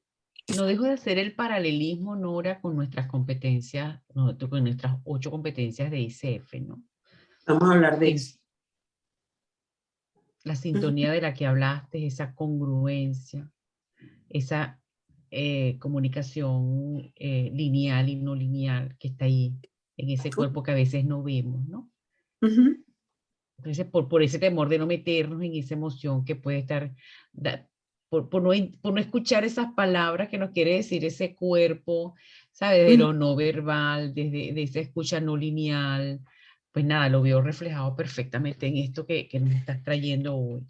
no dejo de hacer el paralelismo, Nora, con nuestras competencias, con nuestras 8 competencias de ICF, ¿no? Vamos a hablar de eso. La sintonía de la que hablaste, esa congruencia, esa comunicación lineal y no lineal que está ahí, en ese cuerpo que a veces no vemos, ¿no? Entonces, por ese temor de no meternos en esa emoción que puede estar, por no escuchar esas palabras que nos quiere decir ese cuerpo, ¿sabes? De lo no verbal, de esa escucha no lineal, pues nada, lo veo reflejado perfectamente en esto que nos estás trayendo hoy.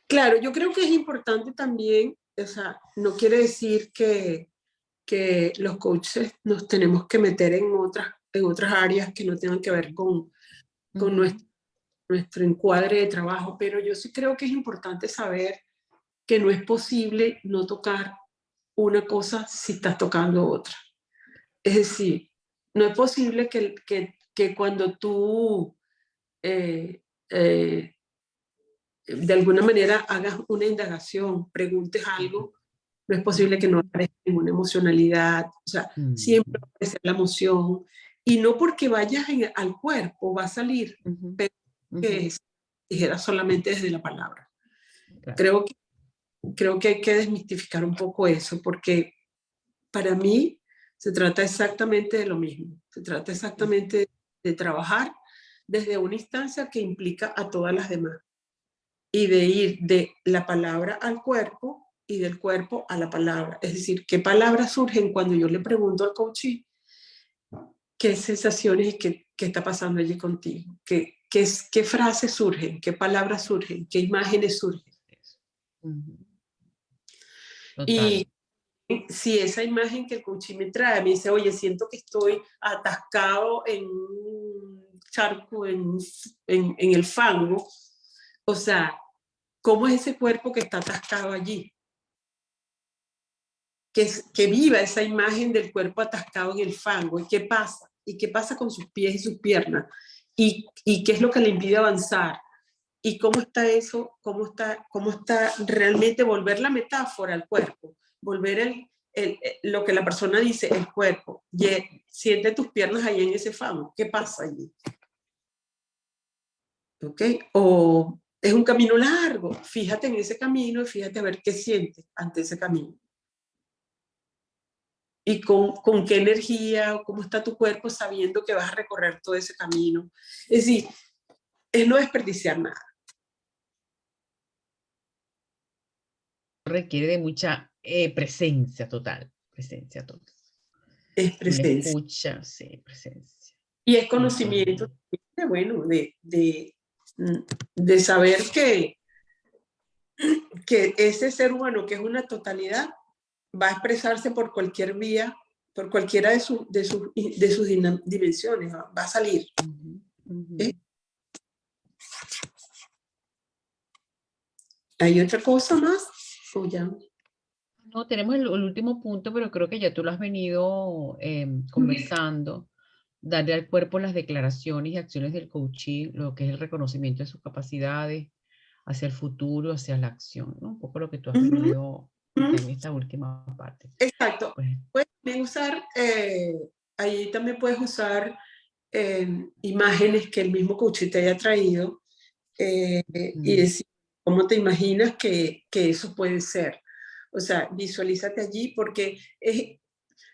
Claro, yo creo que es importante también, o sea, no quiere decir que los coaches nos tenemos que meter en otras áreas que no tengan que ver con nuestro encuadre de trabajo, pero yo sí creo que es importante saber que no es posible no tocar una cosa si estás tocando otra. Es decir, no es posible que cuando tú de alguna manera hagas una indagación, preguntes algo, no es posible que no aparezca ninguna emocionalidad, o sea, siempre va a aparecer la emoción, y no porque vayas al cuerpo va a salir, pero que dijera solamente desde la palabra. Claro. Creo que hay que desmistificar un poco eso, porque para mí se trata exactamente de lo mismo, se trata exactamente de trabajar desde una instancia que implica a todas las demás, y de ir de la palabra al cuerpo y del cuerpo a la palabra. Es decir, qué palabras surgen cuando yo le pregunto al coach qué sensaciones y qué está pasando allí contigo, qué frases surgen, qué palabras surgen, qué imágenes surgen. Total. Y si esa imagen que el coach me trae me dice, oye, siento que estoy atascado en un charco, en el fango, o sea, ¿cómo es ese cuerpo que está atascado allí? Que viva esa imagen del cuerpo atascado en el fango. ¿Y qué pasa? ¿Y qué pasa con sus pies y sus piernas? ¿Y qué es lo que le impide avanzar? ¿Y cómo está eso? ¿Cómo está realmente volver la metáfora al cuerpo? Volver lo que la persona dice, el cuerpo. Siente tus piernas ahí en ese fango. ¿Qué pasa allí? ¿Ok? O es un camino largo. Fíjate en ese camino y fíjate a ver qué sientes ante ese camino. Y con qué energía, cómo está tu cuerpo sabiendo que vas a recorrer todo ese camino. Es decir, es no desperdiciar nada. Requiere de mucha presencia total, presencia total. Es presencia. Escucha, sí, presencia. Y es conocimiento, bueno, de saber que ese ser humano, que es una totalidad, va a expresarse por cualquier vía, por cualquiera de sus dimensiones, va a salir. ¿Hay otra cosa más? ¿O ya? No, tenemos el último punto, pero creo que ya tú lo has venido conversando. Darle al cuerpo las declaraciones y acciones del coaching, lo que es el reconocimiento de sus capacidades hacia el futuro, hacia la acción, ¿no? Un poco lo que tú has Ujú, venido ujú. ya en esta última parte. Exacto. Pues, Puedes también usar, ahí también puedes usar imágenes que el mismo coach te haya traído y decir cómo te imaginas que eso puede ser. O sea, visualízate allí porque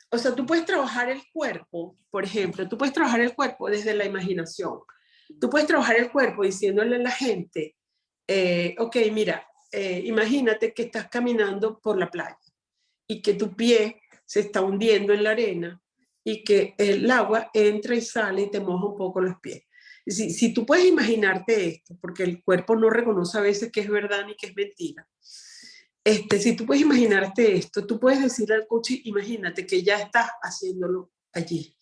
o sea, tú puedes trabajar el cuerpo, por ejemplo, tú puedes trabajar el cuerpo desde la imaginación. Tú puedes trabajar el cuerpo diciéndole a la gente, ok, mira, imagínate que estás caminando por la playa y que tu pie se está hundiendo en la arena y que el agua entra y sale y te moja un poco los pies. Si tú puedes imaginarte esto, porque el cuerpo no reconoce a veces que es verdad ni que es mentira, si tú puedes imaginarte esto, tú puedes decirle al coach, imagínate que ya estás haciéndolo allí.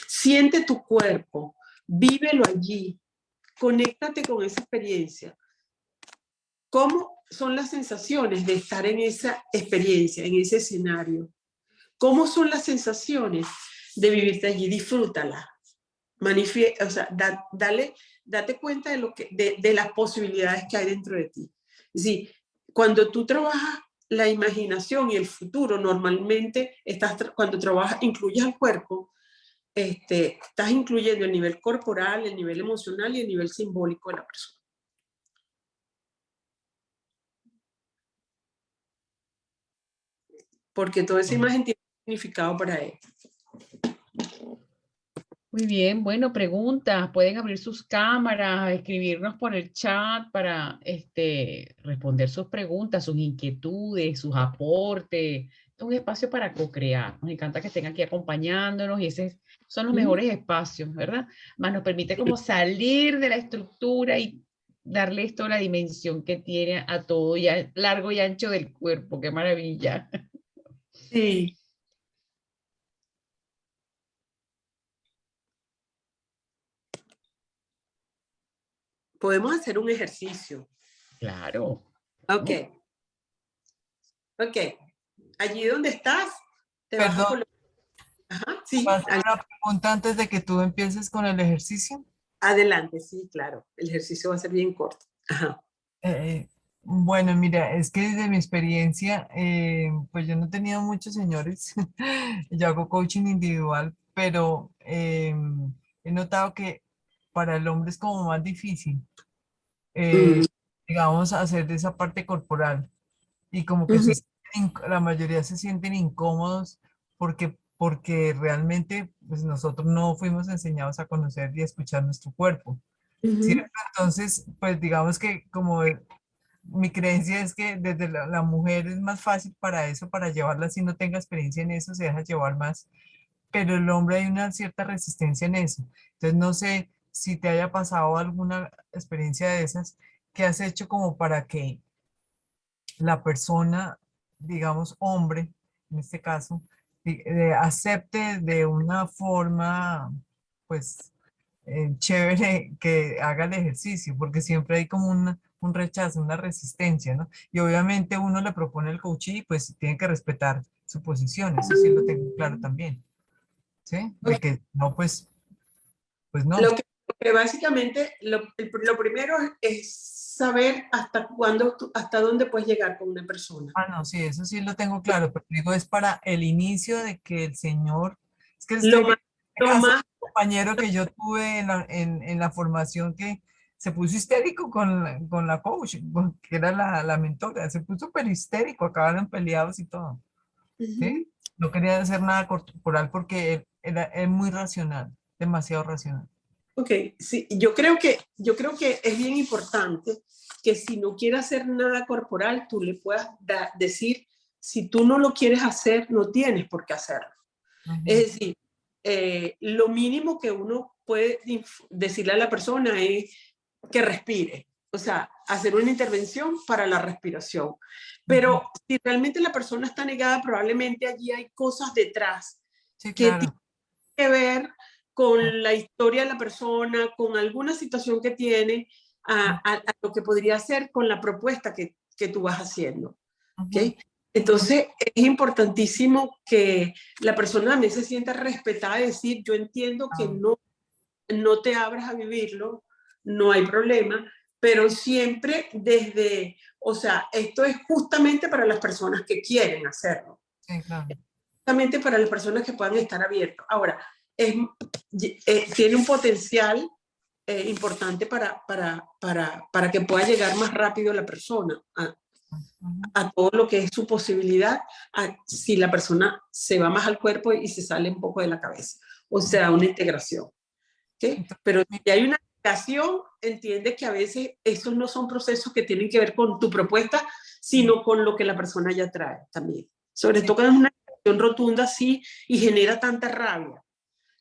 Siente tu cuerpo, vívelo allí, conéctate con esa experiencia. ¿Cómo son las sensaciones de estar en esa experiencia, en ese escenario? ¿Cómo son las sensaciones de vivirte allí? Disfrútala. O sea, date cuenta de las posibilidades que hay dentro de ti. Es decir, cuando tú trabajas la imaginación y el futuro, normalmente cuando trabajas, incluyes al cuerpo, estás incluyendo el nivel corporal, el nivel emocional y el nivel simbólico de la persona. Porque toda esa imagen tiene un significado para él. muy bien, bueno, preguntas. Pueden abrir sus cámaras, escribirnos por el chat para responder sus preguntas, sus inquietudes, sus aportes. Es un espacio para co-crear. Nos encanta que estén aquí acompañándonos y esos son los mejores espacios, ¿verdad? Más nos permite como salir de la estructura y darle esto la dimensión que tiene a todo ya largo y ancho del cuerpo. ¡Qué maravilla! Sí. Podemos hacer un ejercicio. Claro. Ok. ¿No? Ok. Allí donde estás, te vas a Perdón, colocar. Ajá, ¿puedo sí. hacer una pregunta antes de que tú empieces con el ejercicio? Adelante, sí, claro. El ejercicio va a ser bien corto. Ajá. Bueno, mira, es que desde mi experiencia, pues yo no he tenido muchos señores, yo hago coaching individual, pero he notado que para el hombre es como más difícil, Mm, digamos, hacer esa parte corporal y como que ujú, la mayoría se sienten incómodos porque realmente pues nosotros no fuimos enseñados a conocer y a escuchar nuestro cuerpo, ¿cierto? ujú. Entonces, pues digamos que como mi creencia es que desde la mujer es más fácil para eso, para llevarla si no tenga experiencia en eso, se deja llevar más, pero el hombre hay una cierta resistencia en eso. Entonces, no sé si te haya pasado alguna experiencia de esas que has hecho como para que la persona, digamos, hombre, en este caso, acepte de una forma, pues, chévere que haga el ejercicio, porque siempre hay como un rechazo, una resistencia, ¿no? Y obviamente uno le propone el coaching y pues tiene que respetar su posición, eso sí lo tengo claro también, ¿sí? Ok. De que no, pues no. Lo que básicamente, lo primero es saber hasta cuándo, hasta dónde puedes llegar con una persona. Ah, no, sí, eso sí lo tengo claro, pero digo, es para el inicio de que el Señor, es que Lo estoy más, viendo el lo caso de más, un compañero que yo tuve en la formación que se puso histérico con la coach, que era la mentora, se puso súper histérico, acabaron peleados y todo, ¿sí? ujú. No quería hacer nada corporal porque él muy racional, demasiado racional. Ok, sí, yo creo que es bien importante que si no quiere hacer nada corporal, tú le puedas decir, si tú no lo quieres hacer, no tienes por qué hacerlo. Ujú. Es decir, lo mínimo que uno puede decirle a la persona es que respire, o sea, hacer una intervención para la respiración. Ujú. Pero si realmente la persona está negada, probablemente allí hay cosas detrás Sí, que claro. que ver con la historia de la persona, con alguna situación que tiene, a lo que podría ser con la propuesta que tú vas haciendo. Ujú. ¿Okay? Entonces, es importantísimo que la persona también se sienta respetada y decir, yo entiendo que no te abras a vivirlo, no hay problema, pero siempre desde, o sea, esto es justamente para las personas que quieren hacerlo. Sí, claro. Justamente para las personas que puedan estar abiertos. Ahora, tiene un potencial importante para que pueda llegar más rápido la persona a todo lo que es su posibilidad, si la persona se va más al cuerpo y se sale un poco de la cabeza. O sea, una integración. ¿Okay? Pero si hay una integración, entiende que a veces esos no son procesos que tienen que ver con tu propuesta, sino con lo que la persona ya trae también. Sobre todo cuando es una reacción rotunda así y genera tanta rabia.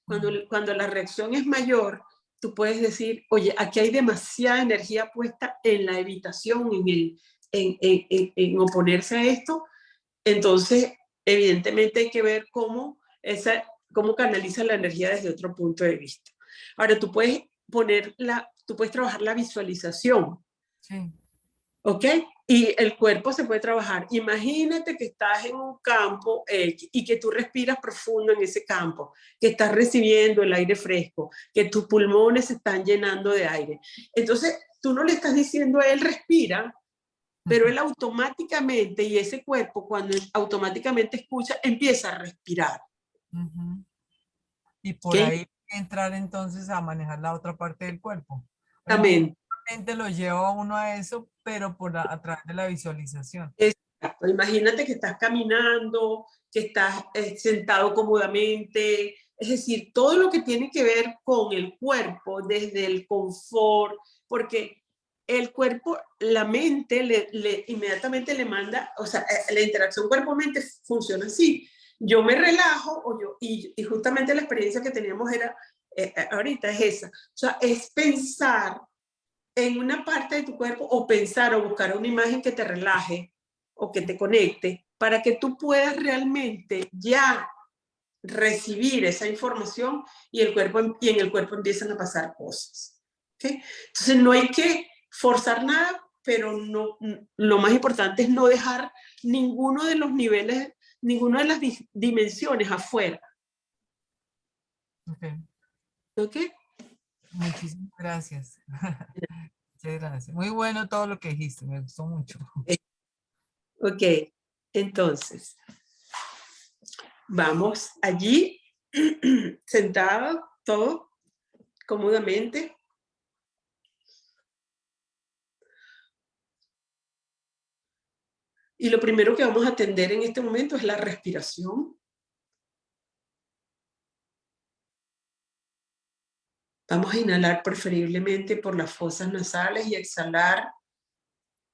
Cuando la reacción es mayor, tú puedes decir, oye, aquí hay demasiada energía puesta en la evitación, en oponerse a esto. Entonces, evidentemente hay que ver cómo canaliza la energía desde otro punto de vista. Ahora, tú puedes trabajar la visualización. Sí. ¿Ok? Y el cuerpo se puede trabajar. Imagínate que estás en un campo y que tú respiras profundo en ese campo, que estás recibiendo el aire fresco, que tus pulmones se están llenando de aire. Entonces, tú no le estás diciendo a él respira, pero él automáticamente, y ese cuerpo cuando automáticamente escucha, empieza a respirar. Y por ¿Okay? ahí entrar entonces a manejar la otra parte del cuerpo. Exactamente. Lo lleva uno a eso, pero a través de la visualización. Exacto. Imagínate que estás caminando, que estás sentado cómodamente, es decir, todo lo que tiene que ver con el cuerpo, desde el confort, porque el cuerpo, la mente inmediatamente le manda, o sea, la interacción cuerpo-mente funciona así. Yo me relajo, y justamente la experiencia que teníamos ahorita es esa, o sea, es pensar en una parte de tu cuerpo o pensar o buscar una imagen que te relaje o que te conecte para que tú puedas realmente ya recibir esa información y en el cuerpo empiezan a pasar cosas. ¿Okay? Entonces no hay que forzar nada, pero lo más importante es no dejar ninguno de los niveles, ninguna de las dimensiones afuera. Okay. ¿Ok? Muchísimas gracias. Muchas gracias. Muy bueno todo lo que dijiste, me gustó mucho. Ok, entonces, vamos allí, sentado, todo cómodamente. Y lo primero que vamos a atender en este momento es la respiración. Vamos a inhalar preferiblemente por las fosas nasales y exhalar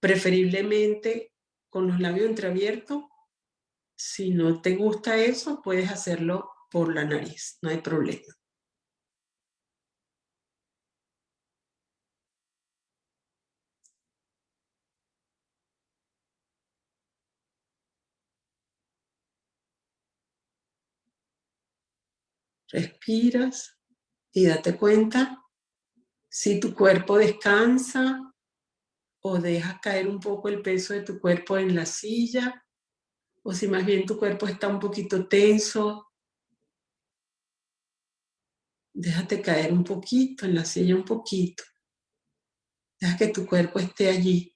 preferiblemente con los labios entreabiertos. Si no te gusta eso, puedes hacerlo por la nariz, no hay problema. Respiras y date cuenta si tu cuerpo descansa o dejas caer un poco el peso de tu cuerpo en la silla, o si más bien tu cuerpo está un poquito tenso, déjate caer un poquito en la silla, un poquito. Deja que tu cuerpo esté allí,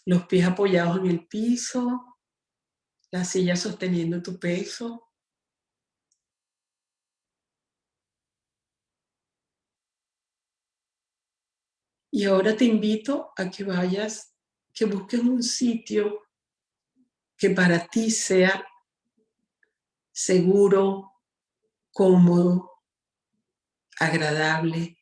los pies apoyados en el piso, la silla sosteniendo tu peso. Y ahora te invito a que vayas, que busques un sitio que para ti sea seguro, cómodo, agradable,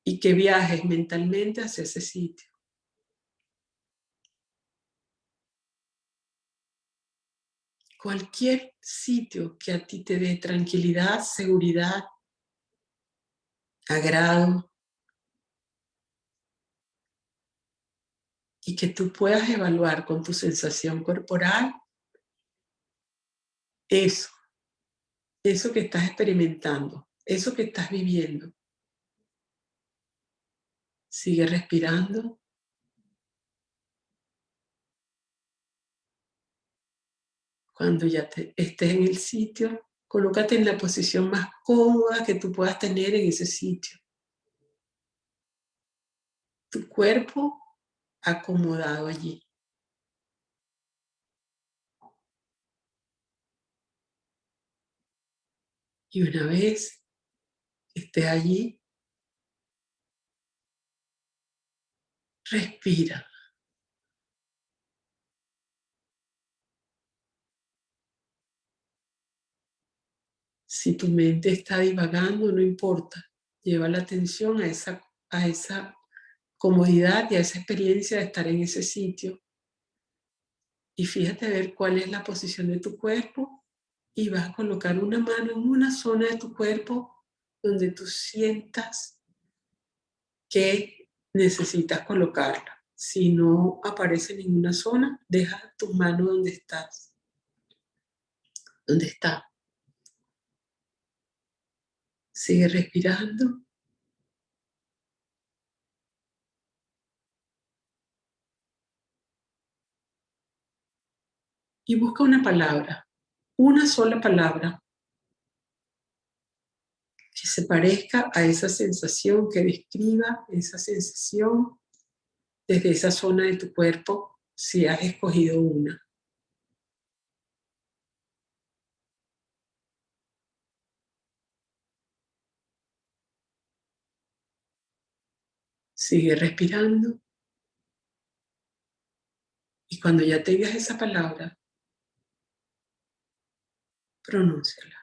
y que viajes mentalmente hacia ese sitio. Cualquier sitio que a ti te dé tranquilidad, seguridad, agrado, y que tú puedas evaluar con tu sensación corporal eso que estás experimentando, eso que estás viviendo. Sigue respirando. Cuando ya estés en el sitio, colócate en la posición más cómoda que tú puedas tener en ese sitio. Tu cuerpo acomodado allí. Y una vez estés allí, respira. Si tu mente está divagando, no importa. Lleva la atención a esa comodidad y a esa experiencia de estar en ese sitio. Y fíjate a ver cuál es la posición de tu cuerpo y vas a colocar una mano en una zona de tu cuerpo donde tú sientas que necesitas colocarla. Si no aparece ninguna zona, deja tu mano donde estás. ¿Dónde está? Sigue respirando. Y busca una palabra, una sola palabra que se parezca a esa sensación, que describa esa sensación desde esa zona de tu cuerpo, si has escogido una. Sigue respirando. Y cuando ya tengas esa palabra, pronúnciala.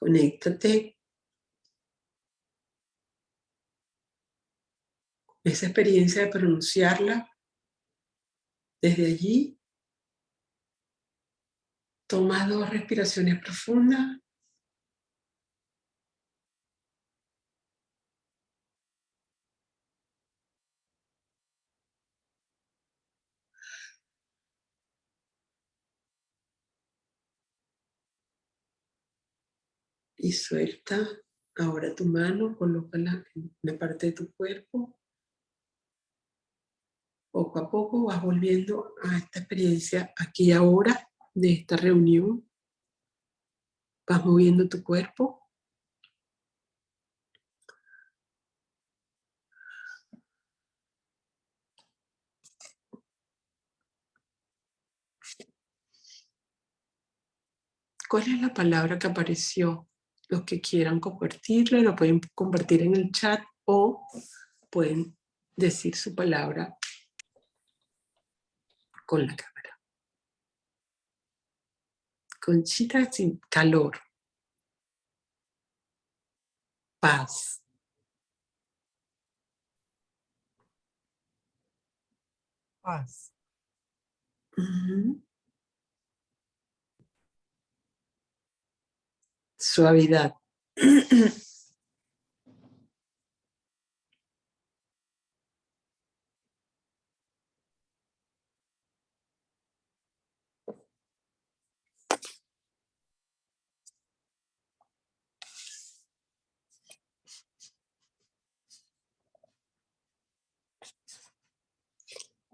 Conéctate con esa experiencia de pronunciarla. Desde allí, toma 2 respiraciones profundas. Y suelta. Ahora tu mano, colócala en una parte de tu cuerpo. Poco a poco vas volviendo a esta experiencia aquí y ahora de esta reunión. Vas moviendo tu cuerpo. ¿Cuál es la palabra que apareció? Los que quieran compartirlo lo pueden compartir en el chat o pueden decir su palabra con la cámara. Conchita sin calor. Paz. Paz. Suavidad.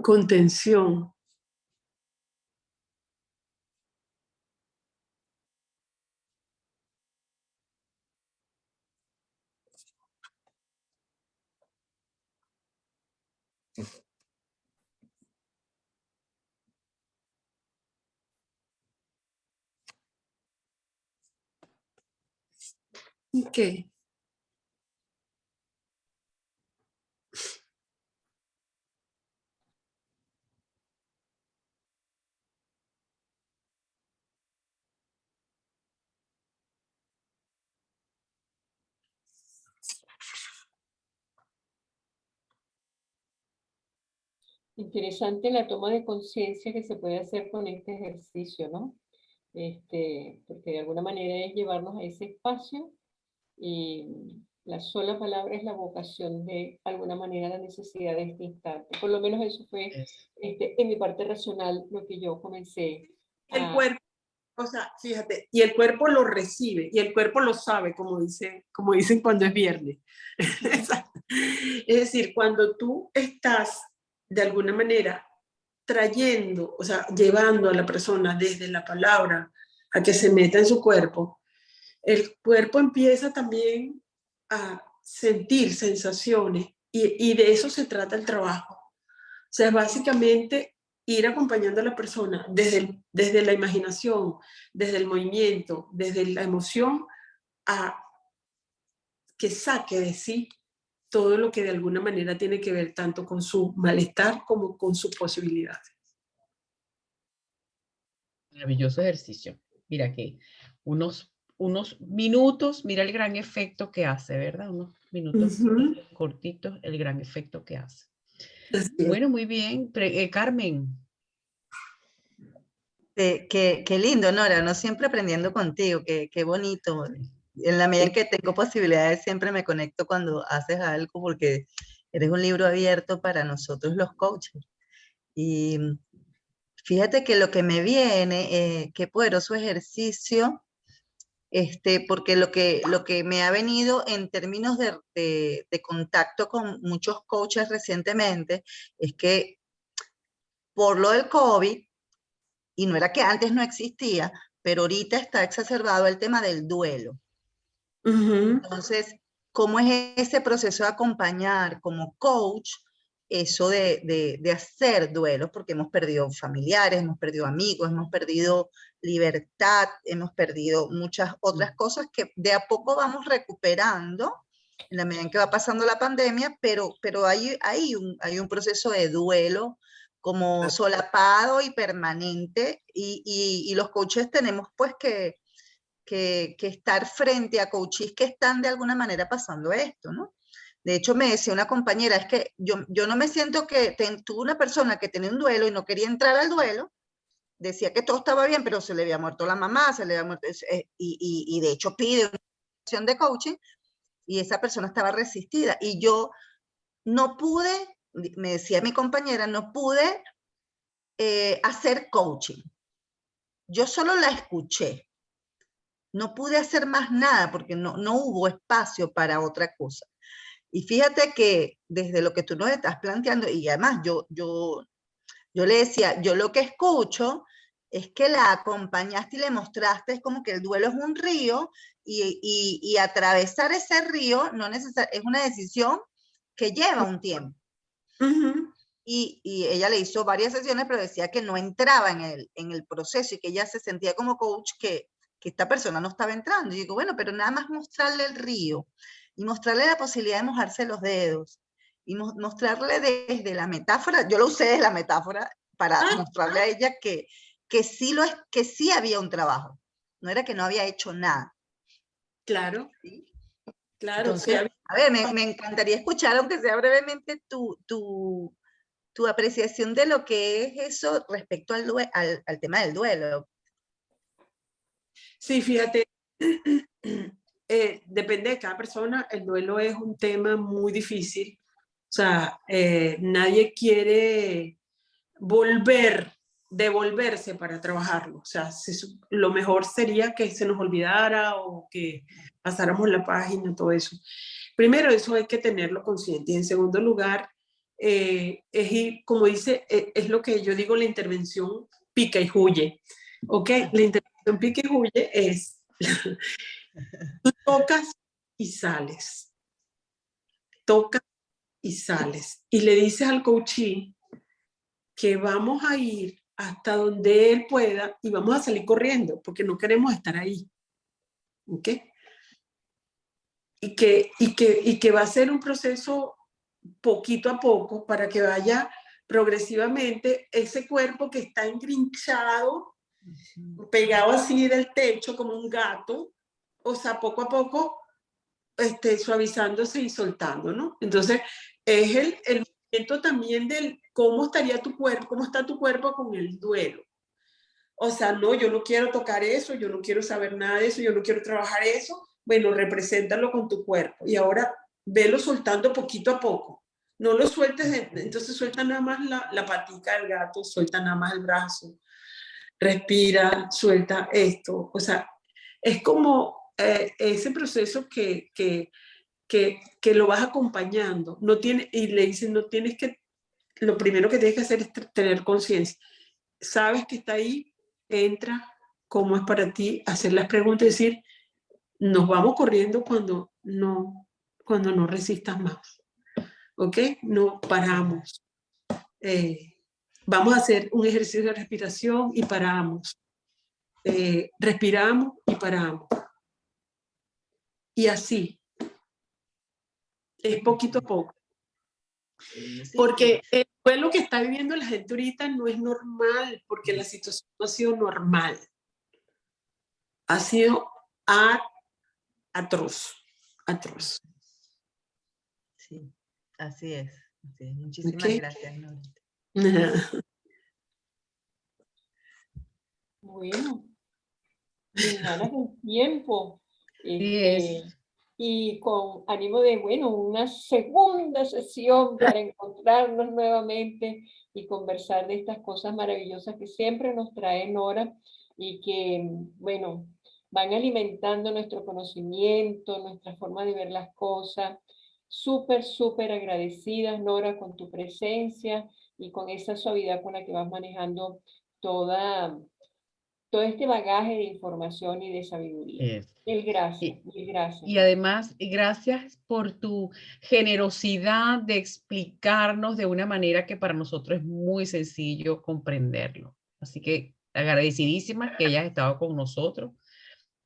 Contención. Ok. Interesante la toma de conciencia que se puede hacer con este ejercicio, ¿no? Porque de alguna manera es llevarnos a ese espacio y la sola palabra es la vocación de alguna manera la necesidad de este instante. Por lo menos eso fue en mi parte racional lo que yo comencé El cuerpo O sea, fíjate, y el cuerpo lo recibe, y el cuerpo lo sabe, como dicen cuando es viernes. Es decir, cuando tú estás, de alguna manera, trayendo, o sea, llevando a la persona desde la palabra a que se meta en su cuerpo, el cuerpo empieza también a sentir sensaciones, y de eso se trata el trabajo. O sea, básicamente ir acompañando a la persona desde la imaginación, desde el movimiento, desde la emoción, a que saque de sí todo lo que de alguna manera tiene que ver tanto con su malestar como con sus posibilidades. Maravilloso ejercicio. Mira que unos minutos, mira el gran efecto que hace, ¿verdad? Unos minutos cortitos, el gran efecto que hace. Bueno, muy bien. Carmen. Qué lindo, Nora, ¿no? Siempre aprendiendo contigo, qué bonito. En la medida en que tengo posibilidades, siempre me conecto cuando haces algo, porque eres un libro abierto para nosotros los coaches. Y fíjate que lo que me viene, qué poderoso ejercicio, porque lo que me ha venido en términos de contacto con muchos coaches recientemente, es que por lo del COVID, y no era que antes no existía, pero ahorita está exacerbado el tema del duelo. Entonces, ¿cómo es ese proceso de acompañar como coach eso de hacer duelos? Porque hemos perdido familiares, hemos perdido amigos, hemos perdido libertad, hemos perdido muchas otras cosas que de a poco vamos recuperando en la medida en que va pasando la pandemia, pero hay un proceso de duelo como solapado y permanente, y los coaches tenemos pues que estar frente a coaches que están de alguna manera pasando esto, ¿no? De hecho, me decía una compañera, es que yo no me siento que tuve una persona que tenía un duelo y no quería entrar al duelo, decía que todo estaba bien, pero se le había muerto la mamá, se le había muerto, y de hecho pide una sesión de coaching, y esa persona estaba resistida, y yo no pude, me decía mi compañera, no pude hacer coaching. Yo solo la escuché. No pude hacer más nada porque no hubo espacio para otra cosa. Y fíjate que desde lo que tú nos estás planteando, y además yo le decía, yo lo que escucho es que la acompañaste y le mostraste, es como que el duelo es un río, y atravesar ese río no es una decisión que lleva un tiempo. Y ella le hizo varias sesiones, pero decía que no entraba en el proceso, y que ella se sentía como coach que esta persona no estaba entrando. Y digo, bueno, pero nada más mostrarle el río y mostrarle la posibilidad de mojarse los dedos y mostrarle desde la metáfora, yo lo usé desde la metáfora para mostrarle a ella que sí había un trabajo, no era que no había hecho nada. Claro, ¿Sí? claro. Entonces, Sí. a ver, me encantaría escuchar, aunque sea brevemente, tu apreciación de lo que es eso respecto al tema del duelo. Sí, fíjate, depende de cada persona, el duelo es un tema muy difícil. O sea, nadie quiere devolverse para trabajarlo. O sea, lo mejor sería que se nos olvidara o que pasáramos la página, todo eso. Primero, eso hay que tenerlo consciente. Y en segundo lugar, es ir, como dice, es lo que yo digo, la intervención pica y huye. ¿Ok? La intervención pica y huye es, tú tocas y sales. Tocas y sales. Y le dices al coachee que vamos a ir hasta donde él pueda y vamos a salir corriendo porque no queremos estar ahí. ¿Ok? Y que va a ser un proceso poquito a poco para que vaya progresivamente ese cuerpo que está engrinchado, pegado así del techo como un gato, o sea, poco a poco suavizándose y soltando, ¿no? Entonces, es el momento también del cómo estaría tu cuerpo, cómo está tu cuerpo con el duelo. O sea, no, yo no quiero tocar eso, yo no quiero saber nada de eso, yo no quiero trabajar eso. Bueno, represéntalo con tu cuerpo. Y ahora velo soltando poquito a poco. No lo sueltes, entonces suelta nada más la patica del gato, suelta nada más el brazo. respira, suelta esto. O sea, es como ese proceso que lo vas acompañando. No tiene, y le dicen, no tienes que, lo primero que tienes que hacer es tener conciencia. Sabes que está ahí, entra, cómo es para ti, hacer las preguntas y decir, nos vamos corriendo cuando no resistas más. ¿Ok? No paramos. Vamos a hacer un ejercicio de respiración y paramos. Respiramos y paramos. Y así. Es poquito a poco. Porque el duelo que está viviendo la gente ahorita no es normal, porque la situación no ha sido normal. Ha sido atroz. Atroz. Sí, así es. Así es. Muchísimas Ok. gracias, Nora. Bueno, en ganas del tiempo. Sí, Y con ánimo de, bueno, una segunda sesión para encontrarnos nuevamente y conversar de estas cosas maravillosas que siempre nos trae Nora y que, bueno, van alimentando nuestro conocimiento, nuestra forma de ver las cosas. Súper, súper agradecidas, Nora, con tu presencia y con esa suavidad con la que vas manejando todo este bagaje de información y de sabiduría. es. Mil gracias, Y, mil gracias. y además, gracias por tu generosidad de explicarnos de una manera que para nosotros es muy sencillo comprenderlo. Así que agradecidísima que hayas estado con nosotros.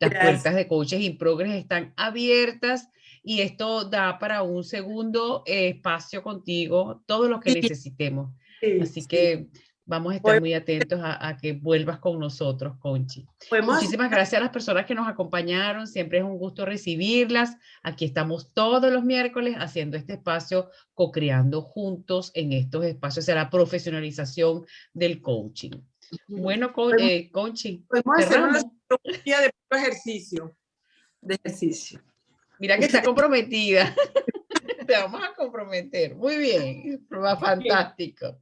Las Gracias. puertas de Coaches in Progress están abiertas y esto da para un segundo espacio contigo, todo lo que necesitemos. Así que vamos a estar muy atentos a que vuelvas con nosotros, Conchi. Muchísimas gracias a las personas que nos acompañaron. Siempre es un gusto recibirlas. Aquí estamos todos los miércoles haciendo este espacio, co-creando juntos en estos espacios, o sea, la profesionalización del coaching. Bueno, Conchi, podemos hacer cerramos. un día de puro ejercicio. De ejercicio. Mira que está comprometida. Te vamos a comprometer. Muy bien. Fantástico.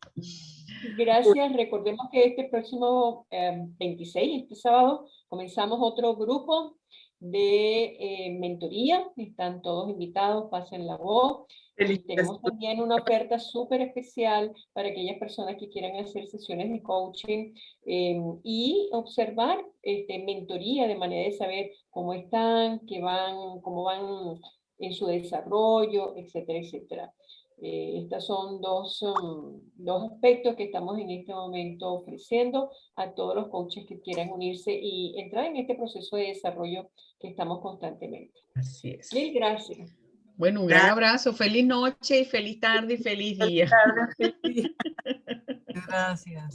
Gracias. Recordemos que este próximo 26, este sábado, comenzamos otro grupo de mentoría. Están todos invitados, pasen la voz. Y tenemos también una oferta súper especial para aquellas personas que quieran hacer sesiones de coaching y observar mentoría de manera de saber cómo están, cómo van en su desarrollo, etcétera, etcétera. Estos son dos aspectos que estamos en este momento ofreciendo a todos los coaches que quieran unirse y entrar en este proceso de desarrollo que estamos constantemente. Así es. Mil gracias. Bueno, un gran abrazo. Feliz noche, feliz tarde y feliz día. Gracias.